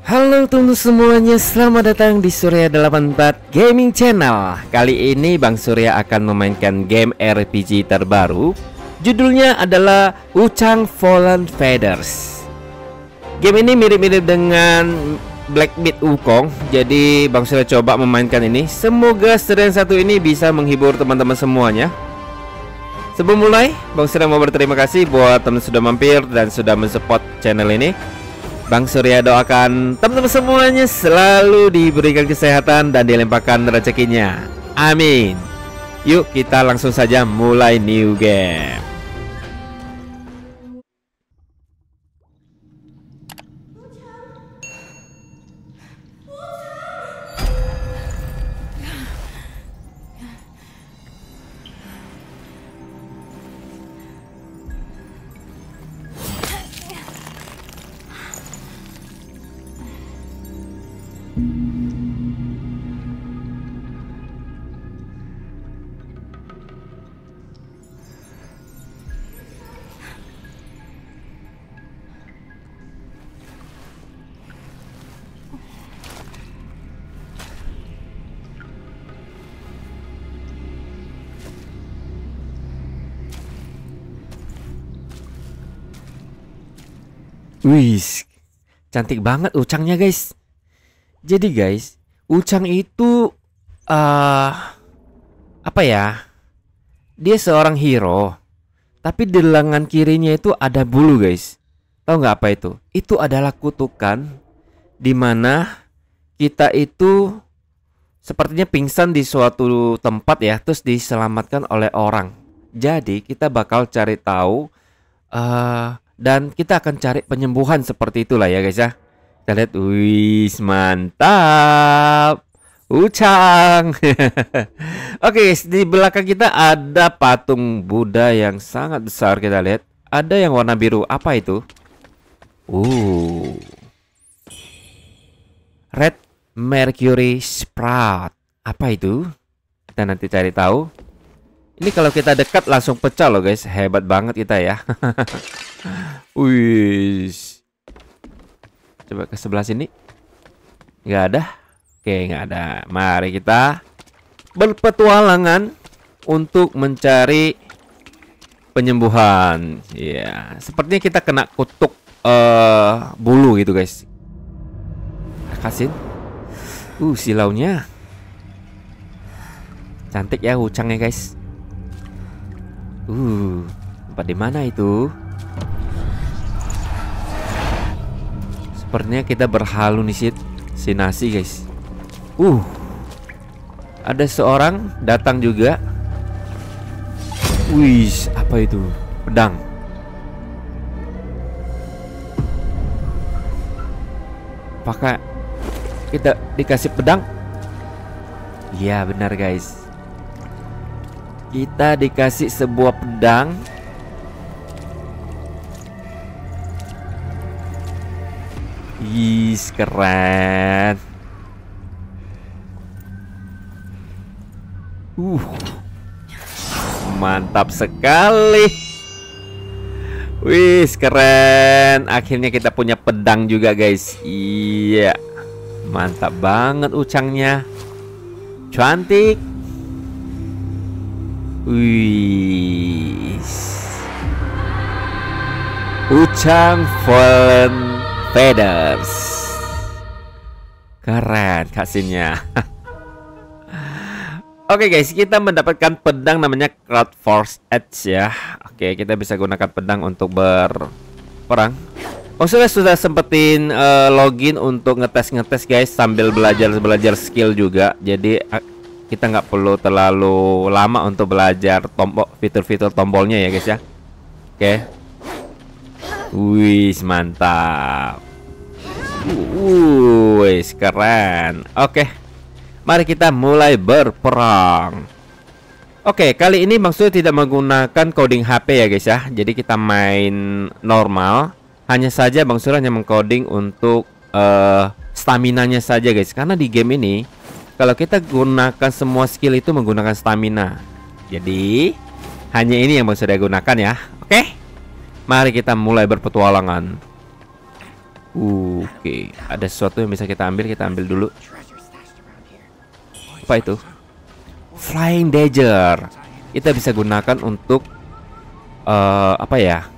Halo teman semuanya, selamat datang di Surya 84 Gaming Channel. Kali ini Bang Surya akan memainkan game RPG terbaru. Judulnya adalah Wuchang Fallen Feathers. Game ini mirip-mirip dengan Black Myth Wukong. Jadi Bang Surya coba memainkan ini. Semoga serian satu ini bisa menghibur teman-teman semuanya. Sebelum mulai, Bang Surya mau berterima kasih buat teman sudah mampir dan sudah mensupport channel ini. Bang Surya doakan teman-teman semuanya selalu diberikan kesehatan dan dilimpahkan rezekinya. Amin. Yuk kita langsung saja mulai new game. Wih, cantik banget Wuchangnya guys. Jadi guys, Wuchang itu apa ya? Dia seorang hero, tapi di lengan kirinya itu ada bulu guys. Tahu nggak apa itu? Itu adalah kutukan dimana kita itu sepertinya pingsan di suatu tempat ya, terus diselamatkan oleh orang. Jadi kita bakal cari tahu dan kita akan cari penyembuhan seperti itulah ya guys ya. Kita lihat, wih mantap, Wuchang. Oke guys, di belakang kita ada patung Buddha yang sangat besar. Kita lihat, ada yang warna biru. Apa itu? Red Mercury Sprout. Apa itu? Kita nanti cari tahu. Ini kalau kita dekat langsung pecah loh guys. Hebat banget kita ya. Wih. Coba ke sebelah sini. Nggak ada. Oke, nggak ada. Mari kita berpetualangan untuk mencari penyembuhan. Ya, sepertinya kita kena kutuk bulu gitu guys. Kasih. Silaunya. Cantik ya Wuchangnya guys. Tempat di mana itu? Sepertinya kita berhalusinasi guys. Ada seorang datang juga. Wih, apa itu? Pedang. Apakah kita dikasih pedang? Iya benar guys. Kita dikasih sebuah pedang. Ih, keren. Mantap sekali. Wih, keren. Akhirnya kita punya pedang juga guys. Iya. Mantap banget Wuchangnya. Cantik. Wih. Wuchang Fallen Feathers. Keren kasihnya. Oke guys, kita mendapatkan pedang namanya Crowd Force Edge ya. Oke, kita bisa gunakan pedang untuk berperang. Sudah sempetin login untuk ngetes guys, sambil belajar skill juga. Jadi kita nggak perlu terlalu lama untuk belajar fitur-fitur tombolnya ya guys ya. Oke. Wih, mantap. Wih, keren. Oke, mari kita mulai berperang. Oke, kali ini maksudnya tidak menggunakan coding HP ya guys ya. Jadi kita main normal. Hanya saja Bang Surya hanya mengcoding untuk stamina-nya saja guys. Karena di game ini kalau kita gunakan semua skill itu menggunakan stamina. Jadi hanya ini yang Bang Surya gunakan ya. Oke, mari kita mulai berpetualangan. Oke, ada sesuatu yang bisa kita ambil dulu. Apa itu? Flying Dagger. Kita bisa gunakan untuk apa ya?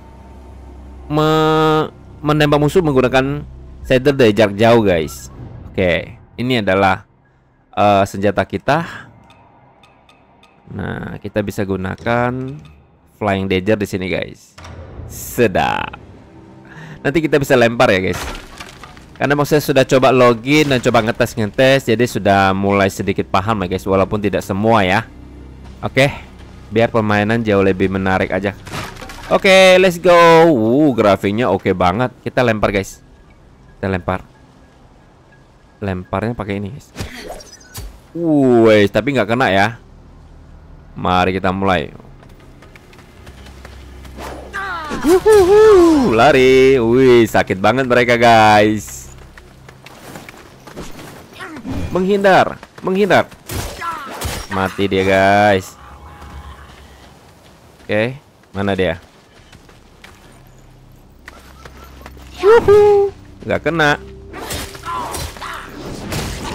Menembak musuh menggunakan shader dari jarak jauh, guys. Oke, ini adalah senjata kita. Nah, kita bisa gunakan Flying Dagger di sini, guys. Sedap. Nanti kita bisa lempar ya, guys. Karena maksudnya sudah coba login dan coba ngetes, jadi sudah mulai sedikit paham ya, guys. Walaupun tidak semua ya. Oke, biar permainan jauh lebih menarik aja. Oke, let's go. Grafiknya oke banget. Kita lempar, guys. Kita lempar. Lemparnya pakai ini, guys. Wih, tapi nggak kena ya. Mari kita mulai. Lari. Wih, sakit banget mereka, guys. Menghindar. Mati dia, guys. Oke, mana dia? Nggak kena.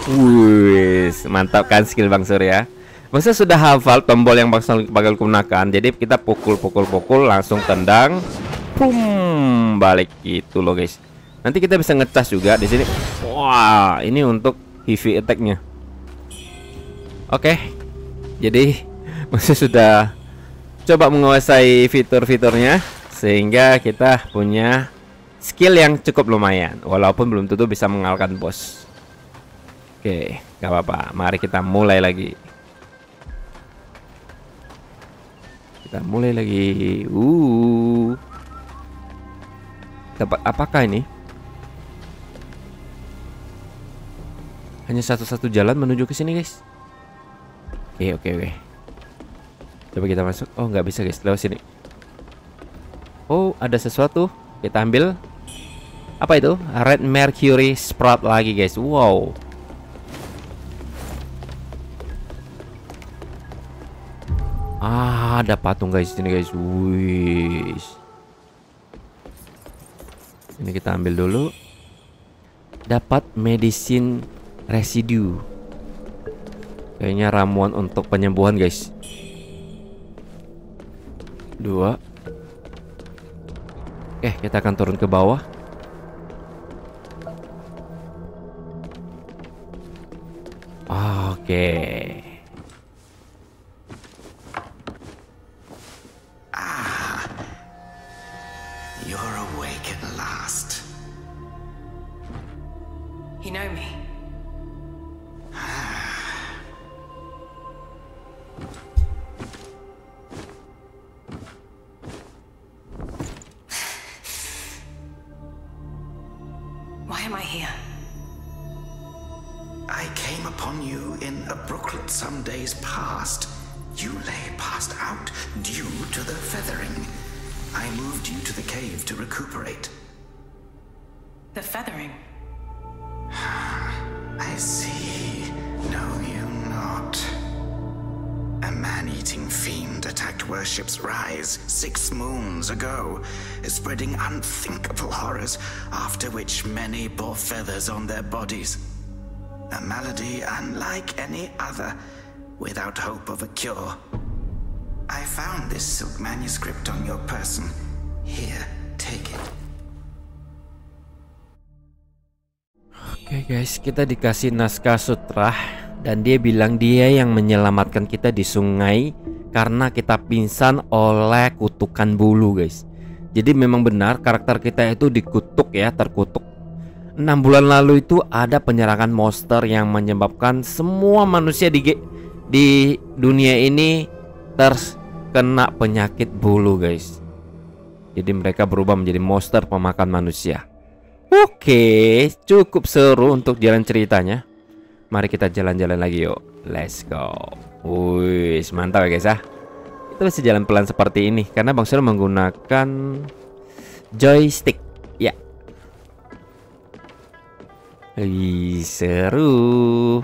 Wih, mantap kan skill Bang Surya. Maksudnya sudah hafal tombol yang bakal gunakan. Jadi kita pukul langsung tendang. Boom, balik gitu loh, guys. Nanti kita bisa ngecas juga di sini. Wah, ini untuk heavy attack-nya. Oke. Jadi maksudnya sudah coba menguasai fitur-fiturnya sehingga kita punya skill yang cukup lumayan. Walaupun belum tentu bisa mengalahkan bos. Oke, gak apa-apa. Mari kita mulai lagi. Dapat apakah ini? Hanya satu-satu jalan menuju ke sini, guys. Oke. Coba kita masuk. Oh, nggak bisa, guys. Lewat sini. Oh, ada sesuatu. Kita ambil. Apa itu? Red Mercury Sprout lagi, guys. Wow. Ada patung, guys, ini, guys. Wih. Ini kita ambil dulu. Dapat medicine residue. Kayaknya ramuan untuk penyembuhan, guys. 2. Oke, kita akan turun ke bawah. Oke. You're awake at last. You know me. Why am I here? I came upon you in a brooklet some days past. You lay passed out due to the feathering. I moved you to the cave to recuperate. The feathering. I see. Know you not. A man-eating fiend attacked Worship's Rise 6 moons ago, spreading unthinkable horrors, after which many bore feathers on their bodies. A malady unlike any other, without hope of a cure. I found this silk manuscript on your person. Here, take it. Oke, guys, kita dikasih naskah sutra dan dia bilang dia yang menyelamatkan kita di sungai karena kita pingsan oleh kutukan bulu, guys. Jadi memang benar karakter kita itu dikutuk ya, terkutuk. 6 bulan lalu itu ada penyerangan monster yang menyebabkan semua manusia di dunia ini terkena penyakit bulu, guys. Jadi mereka berubah menjadi monster pemakan manusia. Oke, cukup seru untuk jalan ceritanya. Mari kita jalan-jalan lagi yuk. Let's go. Wih, mantap ya, guys ya. Kita bisa jalan pelan seperti ini karena Bang Sur menggunakan joystick. Ya. Wih, seru.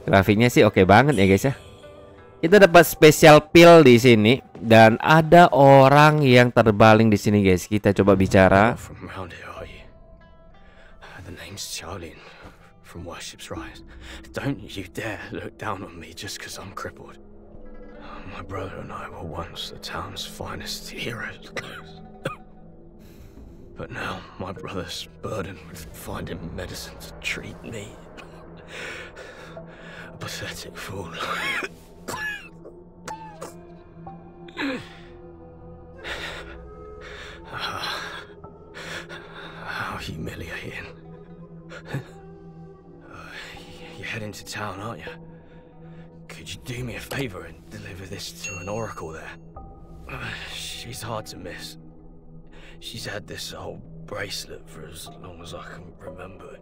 Grafiknya sih oke banget ya, guys ya. Kita dapat special pill di sini dan ada orang yang terbaling di sini, guys. Kita coba bicara. The name's Charlene from Worship's Rise. Don't you dare look down on me just because I'm crippled. My brother and I were once the town's finest heroes. But now my brother's burdened with finding medicine to treat me. A pathetic fool. How humiliating. You're heading to town, aren't you? Could you do me a favor and deliver this to an oracle there? She's hard to miss. She's had this old bracelet for as long as I can remember.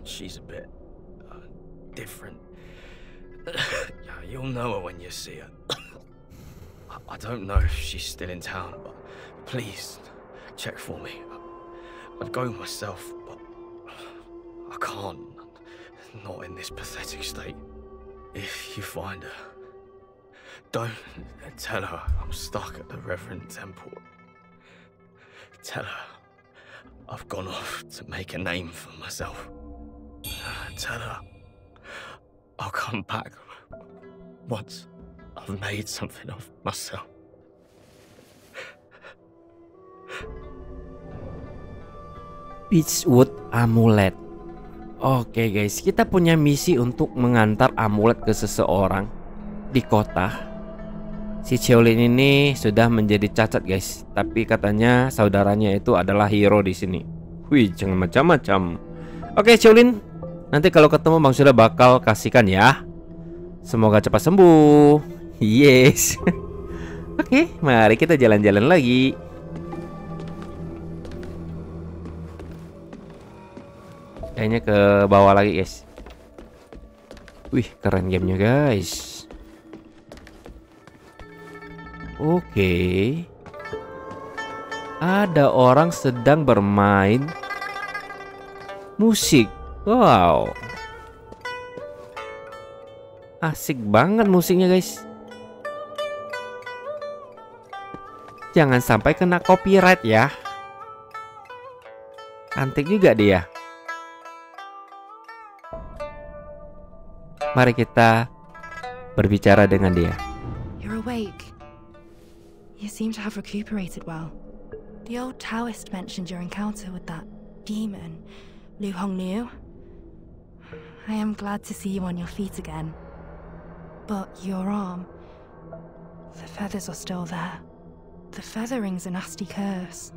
She's a bit different. You'll know her when you see her. I don't know if she's still in town, but please check for me. I'd go myself, but I can't. Not in this pathetic state. If you find her, don't tell her I'm stuck at the Reverend Temple. Tell her I've gone off to make a name for myself. Tell her I'll come back once I've made something of myself. Beechwood Amulet. Oke guys, kita punya misi untuk mengantar amulet ke seseorang di kota. Si Cheolin ini sudah menjadi cacat guys, tapi katanya saudaranya itu adalah hero di sini. Wih, jangan macam-macam. Oke Cheolin, nanti kalau ketemu Bang Surya bakal kasihkan ya. Semoga cepat sembuh. Yes. Oke, mari kita jalan-jalan lagi. Kayaknya ke bawah lagi guys. Wih, keren gamenya guys. Oke. Ada orang sedang bermain musik. Wow, asik banget musiknya guys. Jangan sampai kena copyright ya. Cantik juga dia. Mari kita berbicara dengan dia. You're awake. You seem to have recuperated well. The old Taoist mentioned your encounter with that demon, Lu Hongniu. I am glad to see you on your feet again. But your arm, the feathers are still there. The feathering's a nasty curse.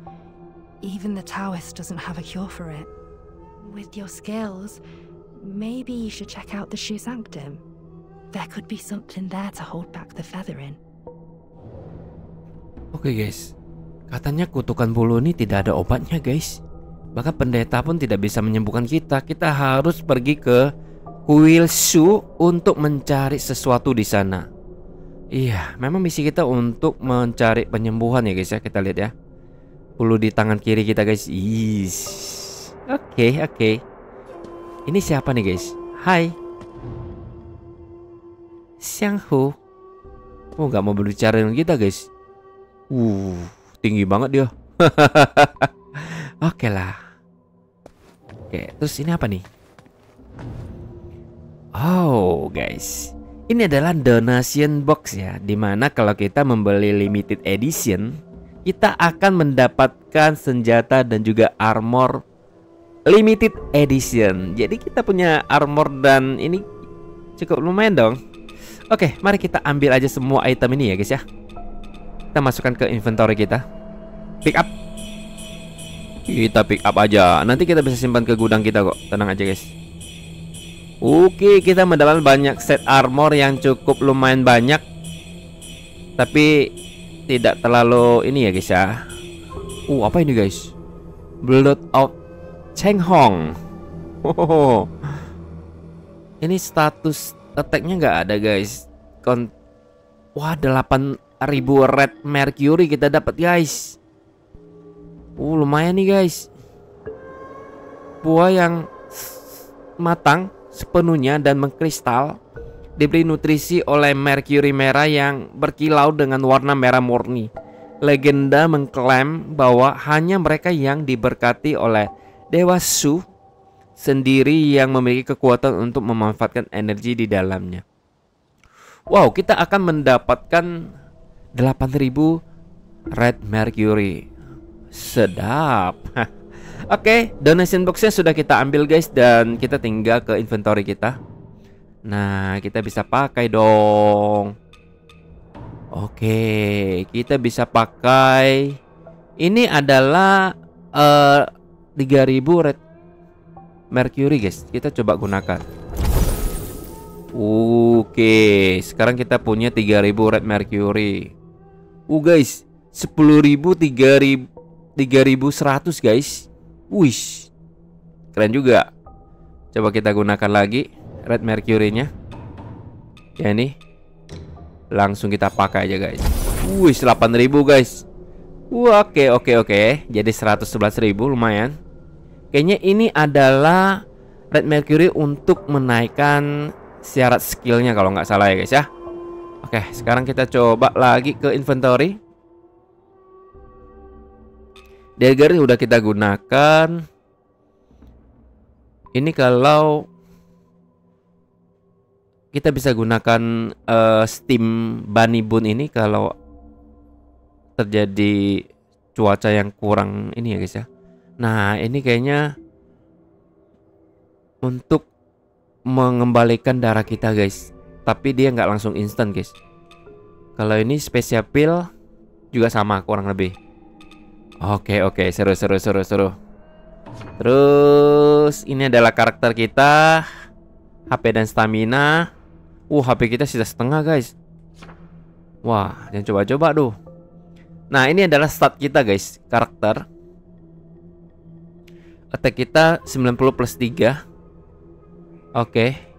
Even the Taoist doesn't have a cure for it. With your skills, maybe you should check out the Shu Sanctum. There could be something there to hold back the feathering. Oke guys, katanya kutukan bulu ini tidak ada obatnya guys. Bahkan pendeta pun tidak bisa menyembuhkan kita. Kita harus pergi ke kuil Shu untuk mencari sesuatu di sana. Iya, memang misi kita untuk mencari penyembuhan ya guys ya. Kita lihat ya, bulu di tangan kiri kita guys. Oke. Ini siapa nih guys? Hai, Xiang Hu. Oh, nggak mau berbicara dengan kita guys. Tinggi banget dia. Oke lah. Oke, terus ini apa nih? Oh guys, ini adalah donation box ya, dimana kalau kita membeli limited edition, kita akan mendapatkan senjata dan juga armor limited edition. Jadi kita punya armor dan ini cukup lumayan dong. Oke, mari kita ambil aja semua item ini ya guys ya. Kita masukkan ke inventory kita. Pick up. Kita pick up aja. Nanti kita bisa simpan ke gudang kita kok. Tenang aja guys. Oke, kita mendapat banyak set armor yang cukup lumayan banyak. Tapi tidak terlalu ini ya guys ya. Apa ini guys? Blood of Cheng Hong. Ini status attack-nya nggak ada guys. Wah, 8.000 red mercury kita dapat guys. Lumayan nih guys. Buah yang matang sepenuhnya dan mengkristal, diberi nutrisi oleh mercury merah yang berkilau dengan warna merah murni. Legenda mengklaim bahwa hanya mereka yang diberkati oleh Dewa Shu sendiri yang memiliki kekuatan untuk memanfaatkan energi di dalamnya. Wow, kita akan mendapatkan 8.000 red mercury. Sedap. Oke, donation boxnya sudah kita ambil guys, dan kita tinggal ke inventory kita. Nah, kita bisa pakai dong. Oke, kita bisa pakai. Ini adalah 3.000 red mercury guys. Kita coba gunakan. Oke, sekarang kita punya 3.000 red mercury. Guys, 10.000, 3.100 guys. Wih, keren juga. Coba kita gunakan lagi red mercury-nya. Ya, ini langsung kita pakai aja guys. Wih, 8.000 guys. Oke. Jadi 111.000, lumayan. Kayaknya ini adalah red mercury untuk menaikkan syarat skillnya kalau nggak salah ya guys ya. Oke, sekarang kita coba lagi ke inventory. Dagger udah kita gunakan. Ini kalau kita bisa gunakan steam bunny boon ini kalau terjadi cuaca yang kurang ini ya guys ya. Nah, ini kayaknya untuk mengembalikan darah kita guys, tapi dia nggak langsung instan guys. Kalau ini special pill juga sama kurang lebih. Oke, seru. Terus ini adalah karakter kita, HP dan stamina. HP kita sisa setengah guys. Wah, jangan coba-coba tuh. Nah, ini adalah stat kita guys, karakter. Attack kita 90 plus 3. Oke.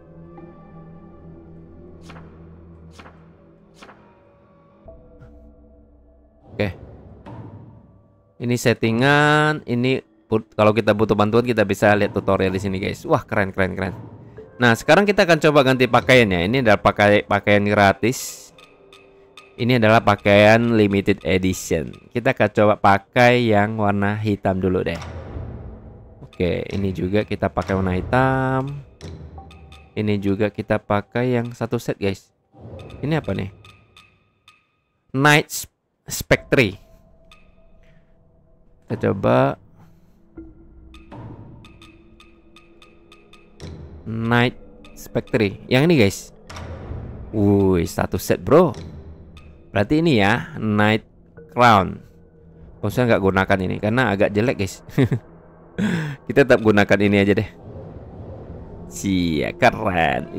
Ini settingan. Ini kalau kita butuh bantuan kita bisa lihat tutorial di sini guys. Wah, keren. Nah, sekarang kita akan coba ganti pakaiannya. Ini adalah pakaian gratis. Ini adalah pakaian limited edition. Kita akan coba pakai yang warna hitam dulu deh. Oke, ini juga kita pakai warna hitam. Ini juga kita pakai yang satu set guys. Ini apa nih? Night Spectre. Kita coba Night Spectre. Yang ini guys. Satu set bro. Berarti ini ya Night Crown. Saya nggak gunakan ini karena agak jelek guys. Kita tetap gunakan ini aja deh. Keren.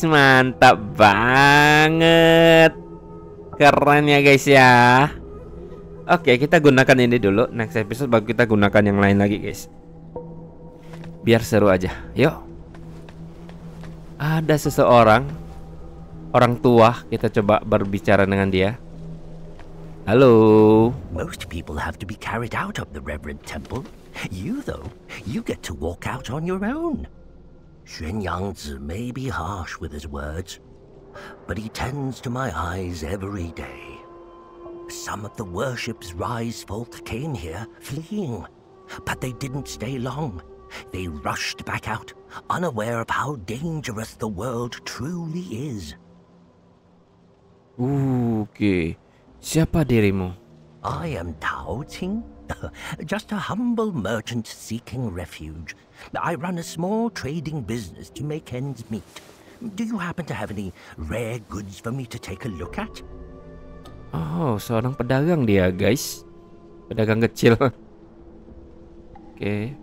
Mantap banget. Keren ya guys ya. Oke, kita gunakan ini dulu. Next episode baru kita gunakan yang lain lagi guys. Biar seru aja. Yuk. Ada seseorang, orang tua. Kita coba berbicara dengan dia. Halo. Most people have to be carried out of the Reverend Temple. You, though, you get to walk out on your own. Xuan Yangzi may be harsh with his words, but he tends to my eyes every day. Some of the worship's rise folk came here fleeing, but they didn't stay long. They rushed back out, unaware of how dangerous the world truly is. Oke. Siapa dirimu? I am Tao Ting, just a humble merchant seeking refuge. I run a small trading business to make ends meet. Do you happen to have any rare goods for me to take a look at? Oh, seorang pedagang dia guys. Pedagang kecil. Oke.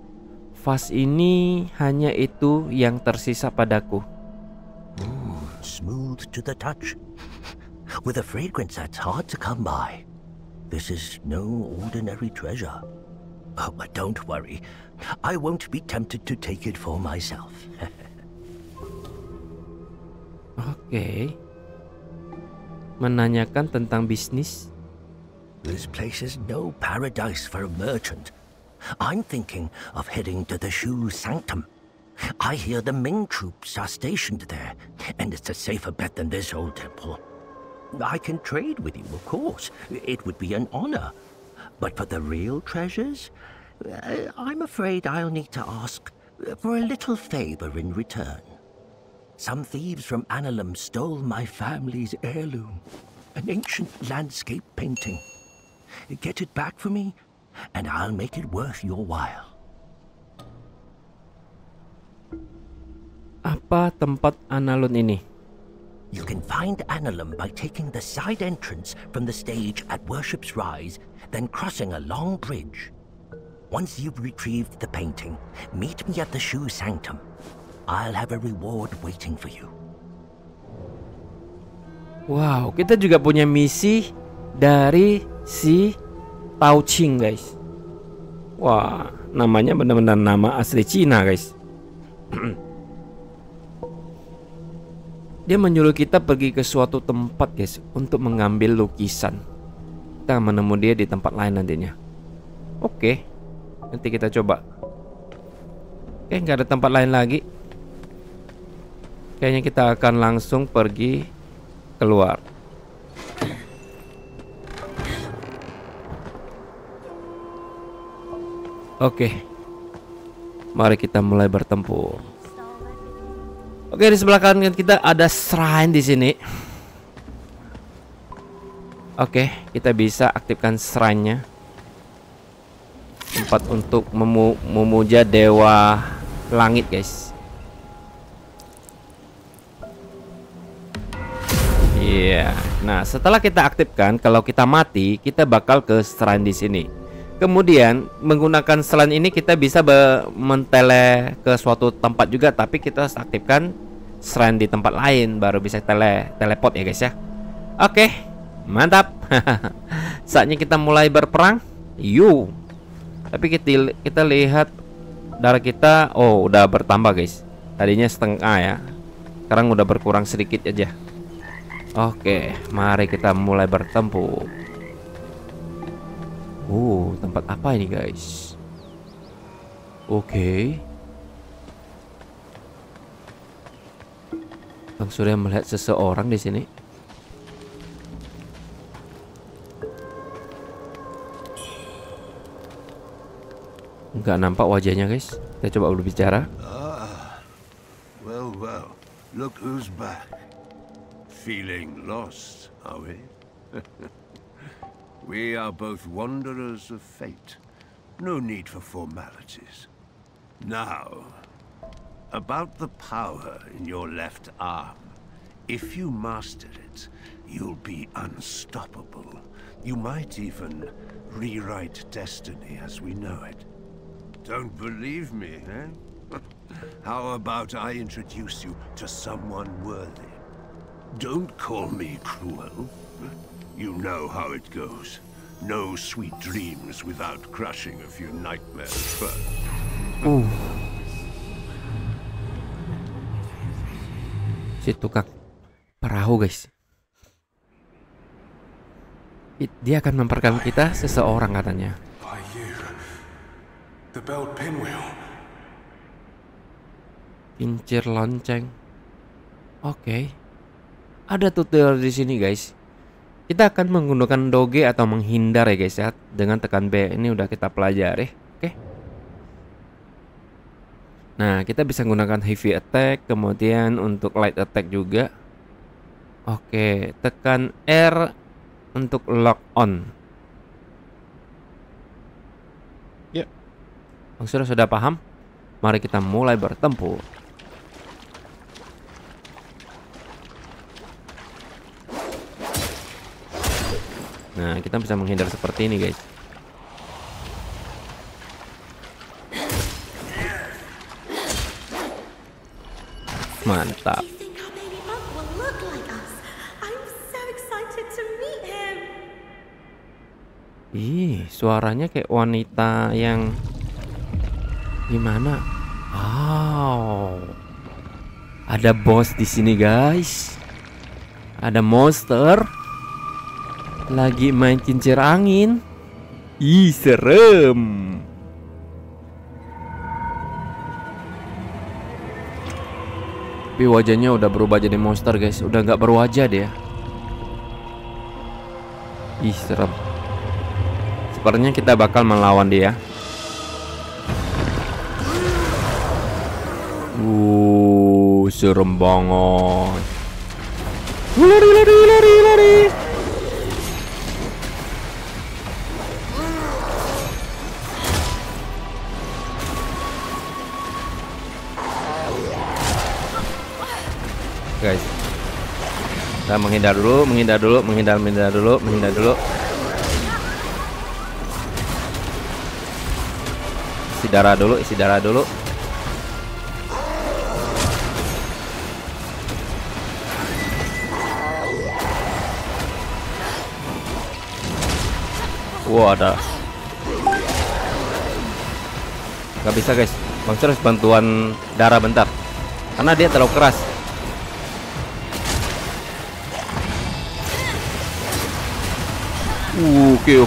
Vas ini hanya itu yang tersisa padaku. Smooth to the touch. With a fragrance that's hard to come by. This is no ordinary treasure. Oh, but don't worry. I won't be tempted to take it for myself. Oke. Menanyakan tentang bisnis. This place is no paradise for a merchant. I'm thinking of heading to the Shu Sanctum. I hear the Ming troops are stationed there, and it's a safer bet than this old temple. I can trade with you, of course. It would be an honor. But for the real treasures, I'm afraid I'll need to ask for a little favor in return. Some thieves from Annalum stole my family's heirloom, an ancient landscape painting. Get it back for me, and I'll make it worth your while. Apa tempat Annalum ini? You can find Annalum by taking the side entrance from the stage at Worship's Rise, then crossing a long bridge. Once you've retrieved the painting, meet me at the Shoe Sanctum. I'll have a reward waiting for you. Wow, kita juga punya misi dari si Tao Ching, guys. Wah, namanya benar-benar nama asli Cina, guys. Dia menyuruh kita pergi ke suatu tempat, guys, untuk mengambil lukisan. Kita menemu dia di tempat lain nantinya. Oke, nanti kita coba. Oke, nggak ada tempat lain lagi. Kayaknya kita akan langsung pergi keluar. Oke, mari kita mulai bertempur. Oke, di sebelah kanan kita ada shrine di sini. Oke, kita bisa aktifkan shrine-nya. Tempat untuk memuja dewa langit, guys. Iya. Nah, setelah kita aktifkan, kalau kita mati, kita bakal ke shrine di sini. Kemudian menggunakan shrine ini kita bisa mentele ke suatu tempat juga, tapi kita harus aktifkan shrine di tempat lain baru bisa teleport ya, guys ya. Oke, mantap. Saatnya kita mulai berperang. Yuk. Tapi kita lihat darah kita, oh udah bertambah, guys. Tadinya setengah ya, sekarang udah berkurang sedikit aja. Oke, mari kita mulai bertempur. Tempat apa ini, guys? Oke. Bang Surya melihat seseorang di sini. Nggak nampak wajahnya, guys. Kita coba berbicara. Well, look who's back. Feeling lost, are we? We are both wanderers of fate. No need for formalities. Now, about the power in your left arm. If you master it, you'll be unstoppable. You might even rewrite destiny as we know it. Don't believe me, eh? How about I introduce you to someone worthy? Don't call me cruel. You know how it goes. No sweet dreams without crushing a few nightmares first. Si tukang perahu, guys. Dia akan memperkenalkan kita seseorang katanya. By you, the belt pinwheel. Kincir lonceng. Oke. Ada tutorial di sini, guys. Kita akan menggunakan doge atau menghindar ya, guys ya. Dengan tekan B. Ini udah kita pelajari. Oke. Nah, kita bisa menggunakan heavy attack, kemudian untuk light attack juga. Oke, tekan R untuk lock on. Ya. Bang Surya sudah paham? Mari kita mulai bertempur. Nah, kita bisa menghindar seperti ini, guys. Mantap. Ih, suaranya kayak wanita yang gimana? Wow. Ada bos di sini, guys. Ada monster lagi main kincir angin. Ih, serem. Tapi wajahnya udah berubah jadi monster, guys. Udah nggak berwajah dia. Ih, serem. Sepertinya kita bakal melawan dia. Serem banget. Lari. Guys, kita menghindar dulu. Isi darah dulu. Wah, ada. Gak bisa guys, Bang Sur harus bantuan darah bentar, karena dia terlalu keras. Oke.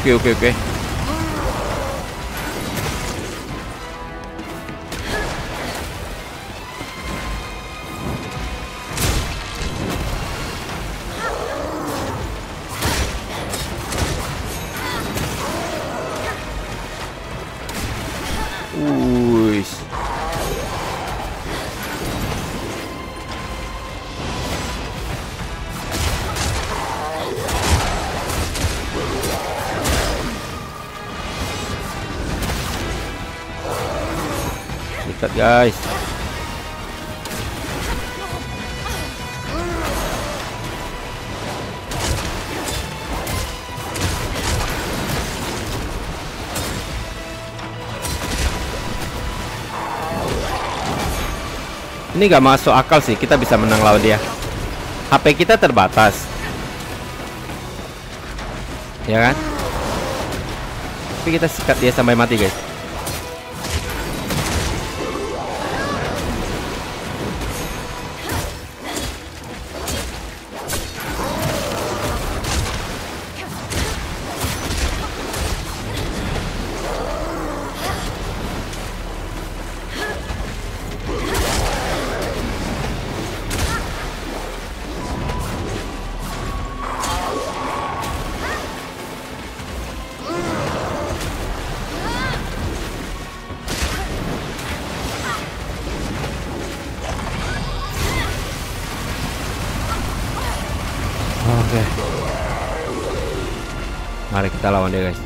Dekat guys. Ini gak masuk akal sih kita bisa menang lawan dia. HP kita terbatas, ya kan? Tapi kita sikat dia sampai mati guys. Oke. Mari kita lawan dia guys.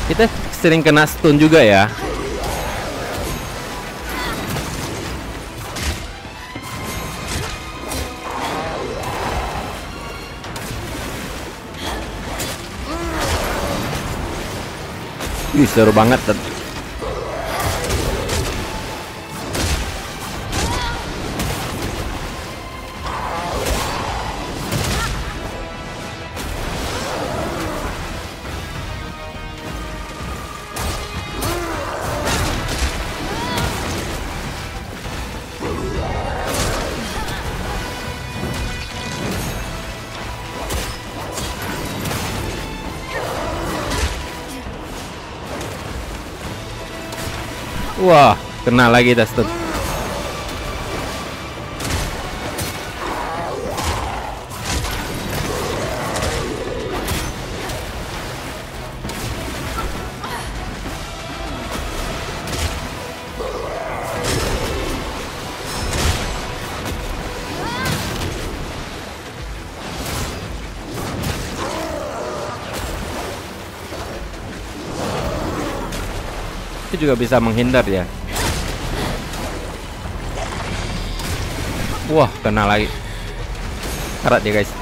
Kita sering kena stun juga ya. Seru banget. Wah, kena lagi Dustin. Itu juga bisa menghindar ya. Wah, kena lagi. Karat dia guys.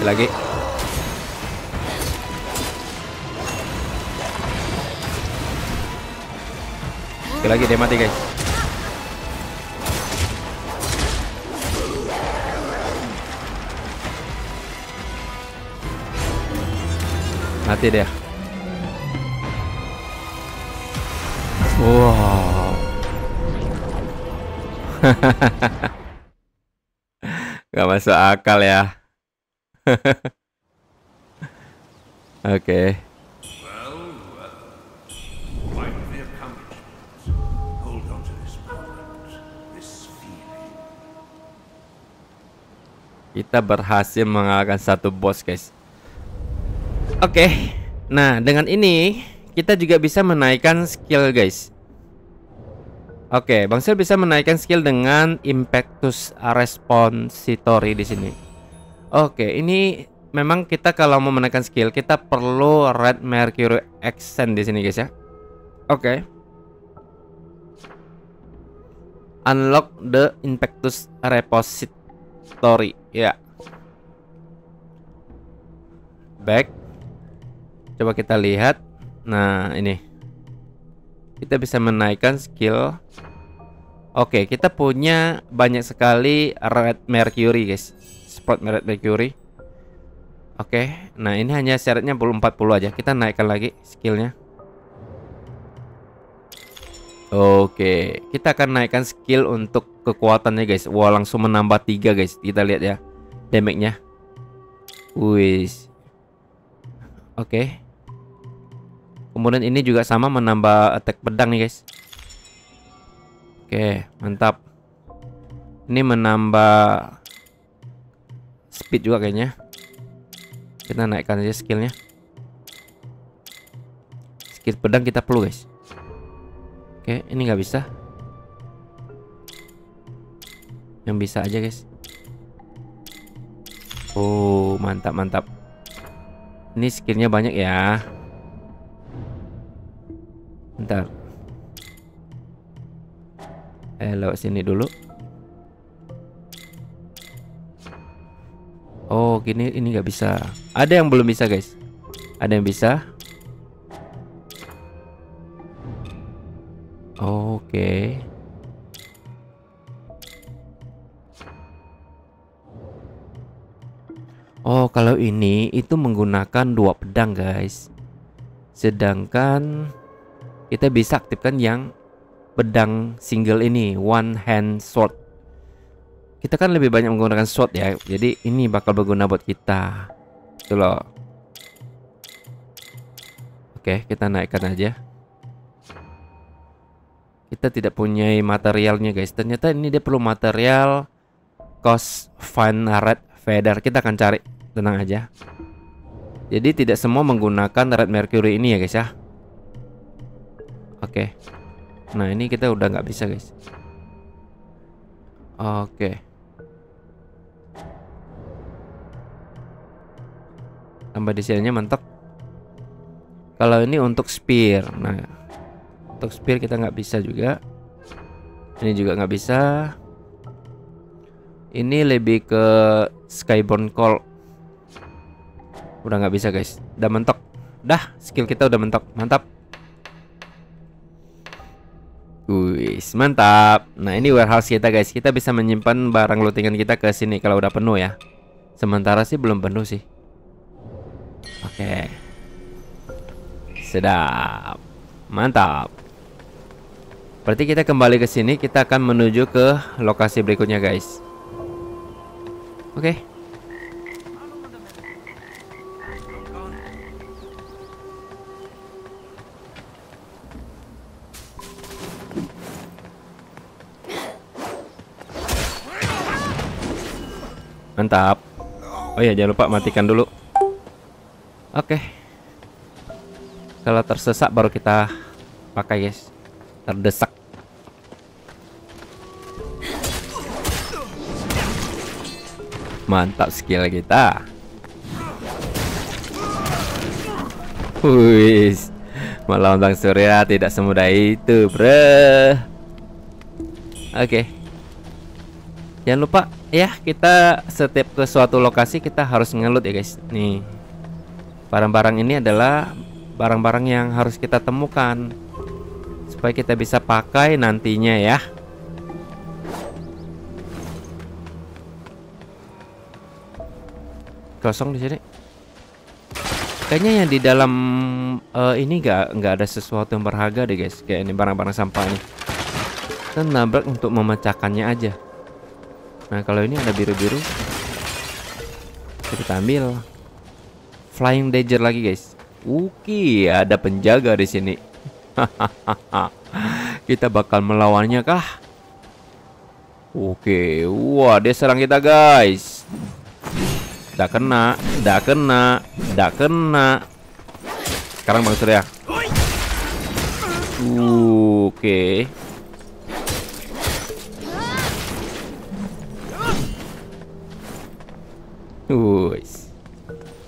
Lagi. Sekali lagi dia mati guys. Mati dia. Wow. Gak masuk akal ya. Oke. Kita berhasil mengalahkan satu boss guys. Oke. Nah dengan ini kita juga bisa menaikkan skill guys. Oke, Bang Sil bisa menaikkan skill dengan Impetus Respository di sini. Oke, ini memang kita kalau mau menaikkan skill kita perlu Red Mercury Accent di sini guys ya. Oke. Unlock the Impetus Repository ya. Back. Coba kita lihat. Nah, ini. Kita bisa menaikkan skill. Oke, kita punya banyak sekali Red Mercury guys. Spot Red Mercury. Oke, nah ini hanya syaratnya perlu 40 aja. Kita naikkan lagi skillnya. Oke, kita akan naikkan skill untuk kekuatannya guys. Wah, langsung menambah 3 guys. Kita lihat ya damage-nya. Wis. Oke. Kemudian ini juga sama menambah attack pedang nih guys. Oke, mantap. Ini menambah speed juga kayaknya. Kita naikkan aja skillnya. Skill pedang kita perlu guys. Oke, ini nggak bisa. Yang bisa aja guys. Oh, mantap mantap. Ini skillnya banyak ya. Bentar. Lewat sini dulu. Oh, gini ini nggak bisa. Ada yang belum bisa guys. Ada yang bisa. Oke. Oh, kalau ini itu menggunakan 2 pedang guys. Sedangkan kita bisa aktifkan yang pedang single ini, one hand sword. Kita kan lebih banyak menggunakan sword ya. Jadi ini bakal berguna buat kita. Itu loh. Oke, kita naikkan aja. Kita tidak punya materialnya guys. Ternyata ini dia perlu material Cost Fine Red Feather. Kita akan cari, tenang aja. Jadi tidak semua menggunakan Red Mercury ini ya guys ya. Oke. Nah ini kita udah nggak bisa guys. Oke. Tambah desainnya mantap. Kalau ini untuk spear. Nah untuk spear kita nggak bisa juga. Ini juga nggak bisa. Ini lebih ke Skyborn Call. Udah nggak bisa guys. Udah mentok. Dah skill kita udah mentok. Mantap. Wis, mantap. Nah, ini warehouse kita guys. Kita bisa menyimpan barang lootingan kita ke sini kalau udah penuh ya. Sementara sih belum penuh sih. Oke. Sedap. Mantap. Berarti kita kembali ke sini, kita akan menuju ke lokasi berikutnya guys. Oke. Mantap. Oh ya, jangan lupa matikan dulu. Oke. Kalau tersesat baru kita pakai guys. Terdesak. Mantap skill kita. Wis. Melawan Bang Surya tidak semudah itu, bro. Oke. Jangan lupa ya, kita setiap ke suatu lokasi kita harus ngelut ya guys. Nih, barang-barang ini adalah barang-barang yang harus kita temukan supaya kita bisa pakai nantinya ya. Kosong di sini. Kayaknya yang di dalam ini nggak ada sesuatu yang berharga deh guys. Kayak ini barang-barang sampah nih. Kita nabrak untuk memecahkannya aja. Nah kalau ini ada biru-biru, kita ambil. Flying Dagger lagi guys. Oke, ada penjaga di sini. Kita bakal melawannya kah? Oke, wah dia serang kita guys. Nggak kena, nggak kena, nggak kena. Sekarang Bang Surya. Oke.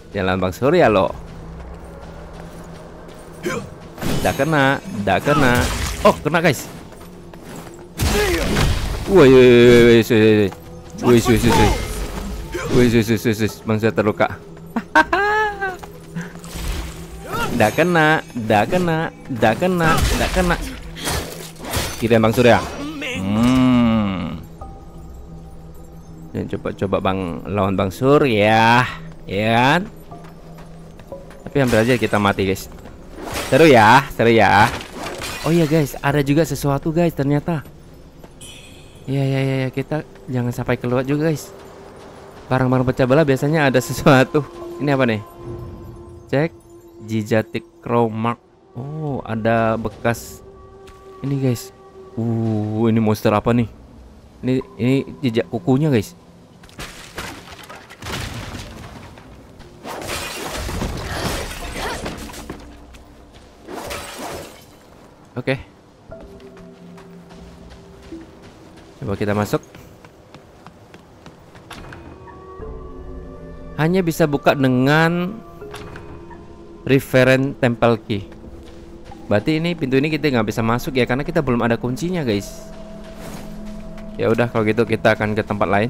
Jalan Bang Surya loh. Nggak kena, nggak kena. Oh, kena guys. Wih, Bang Surya terluka. Nggak kena, nggak kena, nggak kena, nggak kena. Kirain Bang Surya. Dan coba Bang lawan Bang Surya, ya kan? Tapi hampir aja kita mati guys. Seru ya, seru ya. Oh iya guys, ada juga sesuatu guys ternyata. Ya, kita jangan sampai keluar juga guys. Barang-barang pecah belah biasanya ada sesuatu. Ini apa nih? Cek Gigantic Crow Mark. Oh, ada bekas ini guys. Ini monster apa nih? Ini jejak kukunya guys. Oke. Coba kita masuk. Hanya bisa buka dengan reference temple key. Berarti ini pintu ini kita nggak bisa masuk ya karena kita belum ada kuncinya guys. Ya udah kalau gitu kita akan ke tempat lain.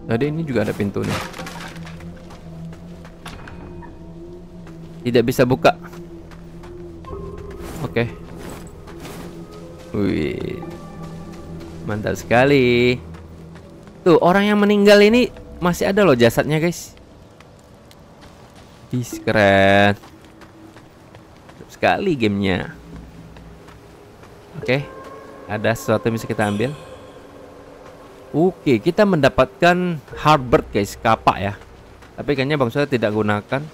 Tadi ini juga ada pintu nih. Tidak bisa buka. Oke. Wih, mantap sekali. Tuh orang yang meninggal ini masih ada loh jasadnya guys. Ih, keren sekali gamenya. Oke, ada sesuatu yang bisa kita ambil. Oke, kita mendapatkan Heartbird guys, kapak ya. Tapi kayaknya Bang Surya tidak gunakan.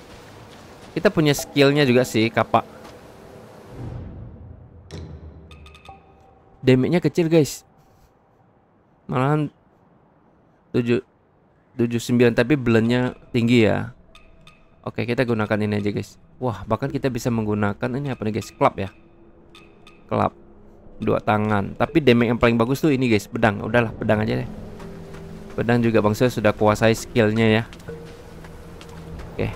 Kita punya skillnya juga sih, kapak. Damage-nya kecil guys. Malahan 79 tapi blend-nya tinggi ya. Oke, kita gunakan ini aja guys. Wah, bahkan kita bisa menggunakan ini apa nih guys? Club ya. Club 2 tangan. Tapi damage yang paling bagus tuh ini guys, pedang. Udahlah, pedang aja deh. Pedang juga Bang Surya sudah kuasai skillnya ya. Oke.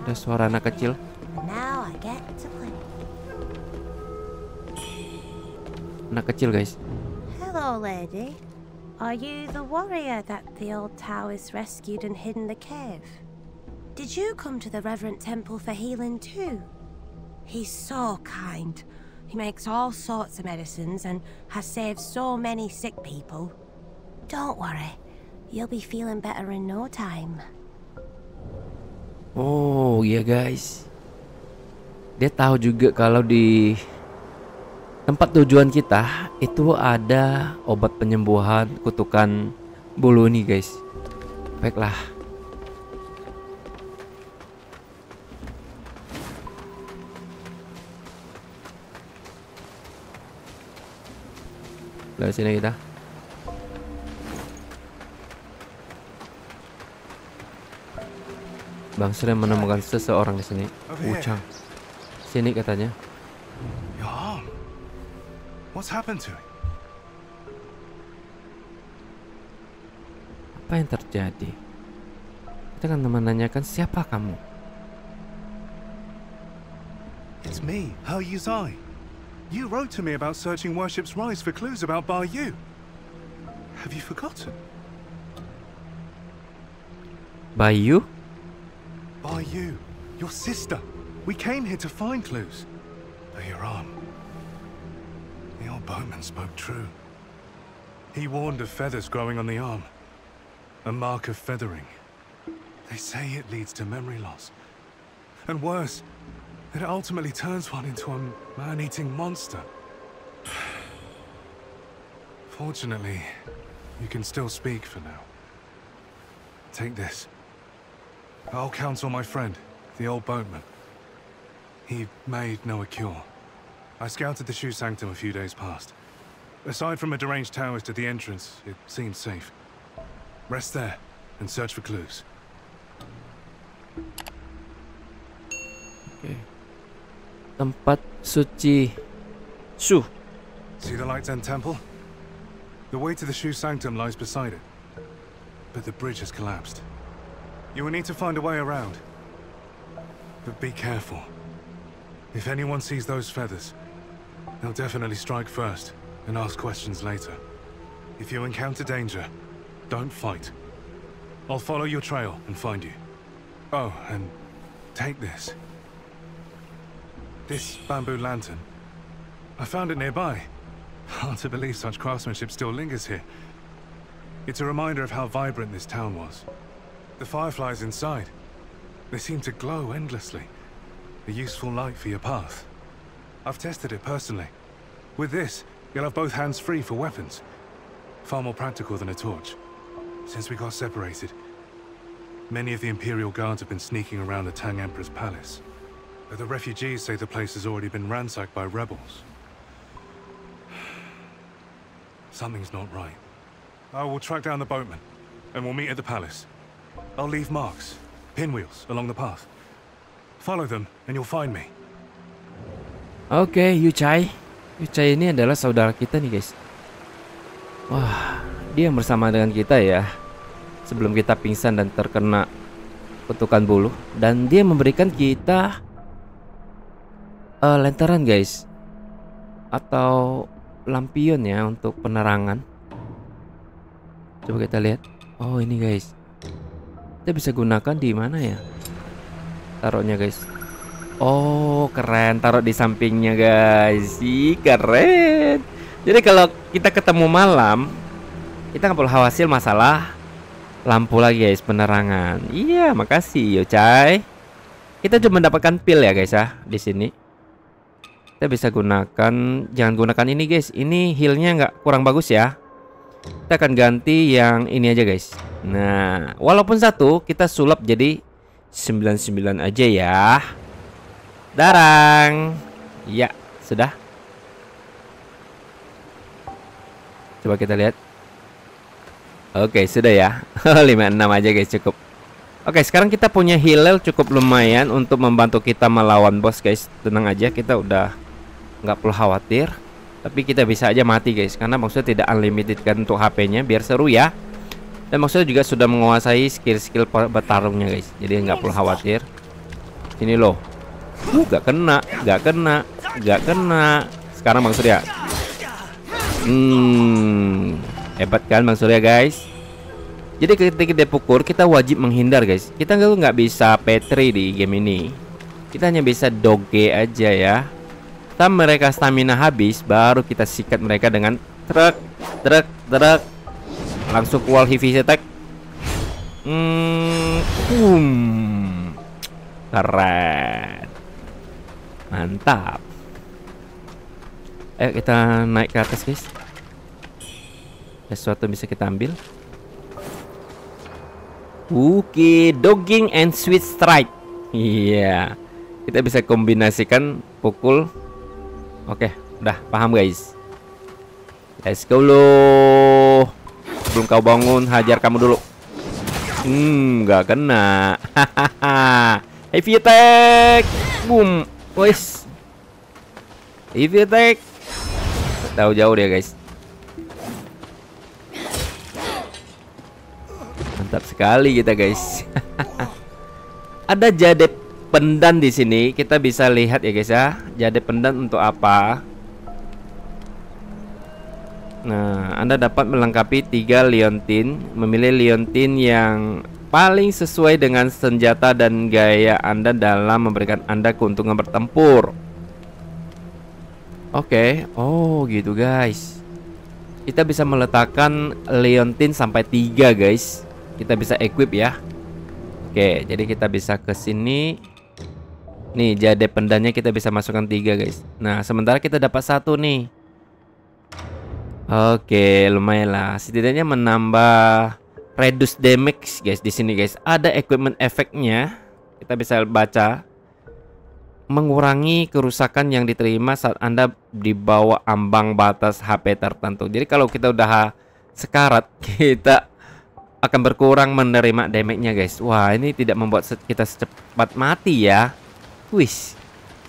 Ada suara anak kecil. Anak kecil guys. Hello, lady. Are you the warrior that the old Taoist rescued and hid in the cave? Did you come to the Reverend Temple for healing too? He's so kind. He makes all sorts of medicines and has saved so many sick people. Don't worry, you'll be feeling better in no time. Oh iya guys, dia tahu juga kalau di tempat tujuan kita itu ada obat penyembuhan kutukan bulu nih guys. Baiklah. Dari sini kita. Bang Surya menemukan seseorang di sini. Wuchang. Sini katanya. Your arm. What's happened to it? Apa yang terjadi? Kita kan menanyakan siapa kamu. It's me, He Yuzai. You wrote to me about searching Worship's Rise for clues about Bar Yu. Have you forgotten? By you? By you. Your sister. We came here to find clues. But your arm. The old boatman spoke true. He warned of feathers growing on the arm. A mark of feathering. They say it leads to memory loss. And worse, that it ultimately turns one into a man-eating monster. Fortunately, you can still speak for now. Take this. I'll counsel my friend, the old boatman. He may know a cure. I scouted the Shoe Sanctum a few days past. Aside from a deranged towers to the entrance, it seems safe. Rest there and search for clues. Okay. Tempat suci Shu. See the Lights End Temple? The way to the Shoe Sanctum lies beside it. But the bridge has collapsed. You will need to find a way around. But be careful. If anyone sees those feathers, they'll definitely strike first and ask questions later. If you encounter danger, don't fight. I'll follow your trail and find you. Oh, and take this. This bamboo lantern. I found it nearby. Hard to believe such craftsmanship still lingers here. It's a reminder of how vibrant this town was. The fireflies inside. They seem to glow endlessly. A useful light for your path. I've tested it personally. With this, you'll have both hands free for weapons. Far more practical than a torch. Since we got separated, many of the Imperial Guards have been sneaking around the Tang Emperor's palace. But the refugees say the place has already been ransacked by rebels. Something's not right. I will track down the boatman, and we'll meet at the palace. I'll leave marks, pinwheels, along the path. Follow them, and you'll find me. Oke, Yuchai. Yuchai ini adalah saudara kita nih, guys. Wah, dia yang bersama dengan kita ya. Sebelum kita pingsan dan terkena kutukan buluh. Dan dia memberikan kita lantaran, guys. Atau lampion ya untuk penerangan. Coba kita lihat. Oh, ini guys. Kita bisa gunakan di mana ya? Taruhnya, guys. Oh, keren. Taruh di sampingnya, guys. Ih, keren. Jadi kalau kita ketemu malam, kita nggak perlu khawatir masalah lampu lagi, guys, penerangan. Iya, makasih, Yuchai. Kita cuma mendapatkan pil ya, guys ya, di sini. Kita bisa gunakan, jangan gunakan ini, guys. Ini healnya nggak kurang bagus ya. Kita akan ganti yang ini aja, guys. Nah, walaupun satu, kita sulap jadi 99 aja ya. Darang. Ya, sudah. Coba kita lihat. Oke, sudah ya. 56 aja, guys, cukup. Oke, sekarang kita punya heal cukup lumayan untuk membantu kita melawan bos, guys. Tenang aja, kita udah nggak perlu khawatir. Tapi kita bisa aja mati, guys, karena maksudnya tidak unlimited kan untuk HP-nya, biar seru ya. Dan maksudnya juga sudah menguasai skill-skill bertarungnya, guys. Jadi nggak perlu khawatir. Ini loh. Gak kena, gak kena, gak kena. Sekarang Bang Surya. Hebat kan Bang Surya, guys. Jadi ketika dia pukul, kita wajib menghindar, guys. Kita nggak bisa petri di game ini. Kita hanya bisa doge aja ya. Setelah mereka stamina habis, baru kita sikat mereka dengan truk. Langsung wall heavy attack. Keren. Mantap. Ayo kita naik ke atas, guys. Sesuatu bisa kita ambil. Oke, dogging and sweet strike. Iya. Kita bisa kombinasikan pukul. Oke, udah paham, guys. Let's go lo. Sebelum kau bangun, hajar kamu dulu. Nggak kena. Heavy attack. Boom. Wes. Heavy attack. Jauh-jauh dia, guys. Mantap sekali kita, guys. Ada jade pendan di sini. Kita bisa lihat ya, guys ya. Jade pendan untuk apa? Nah, Anda dapat melengkapi 3 liontin, memilih liontin yang paling sesuai dengan senjata dan gaya Anda dalam memberikan Anda keuntungan bertempur. Oke, oh gitu guys. Kita bisa meletakkan liontin sampai 3 guys. Kita bisa equip ya. Oke, jadi kita bisa ke sini. Nih, jade pendanya kita bisa masukkan 3 guys. Nah, sementara kita dapat 1 nih. Oke, lumayan lah. Setidaknya menambah reduce damage guys di sini guys. Ada equipment efeknya. Kita bisa baca. Mengurangi kerusakan yang diterima saat Anda di bawah ambang batas HP tertentu. Jadi kalau kita udah sekarat, kita akan berkurang menerima damage-nya guys. Wah, ini tidak membuat kita secepat mati ya. Wis.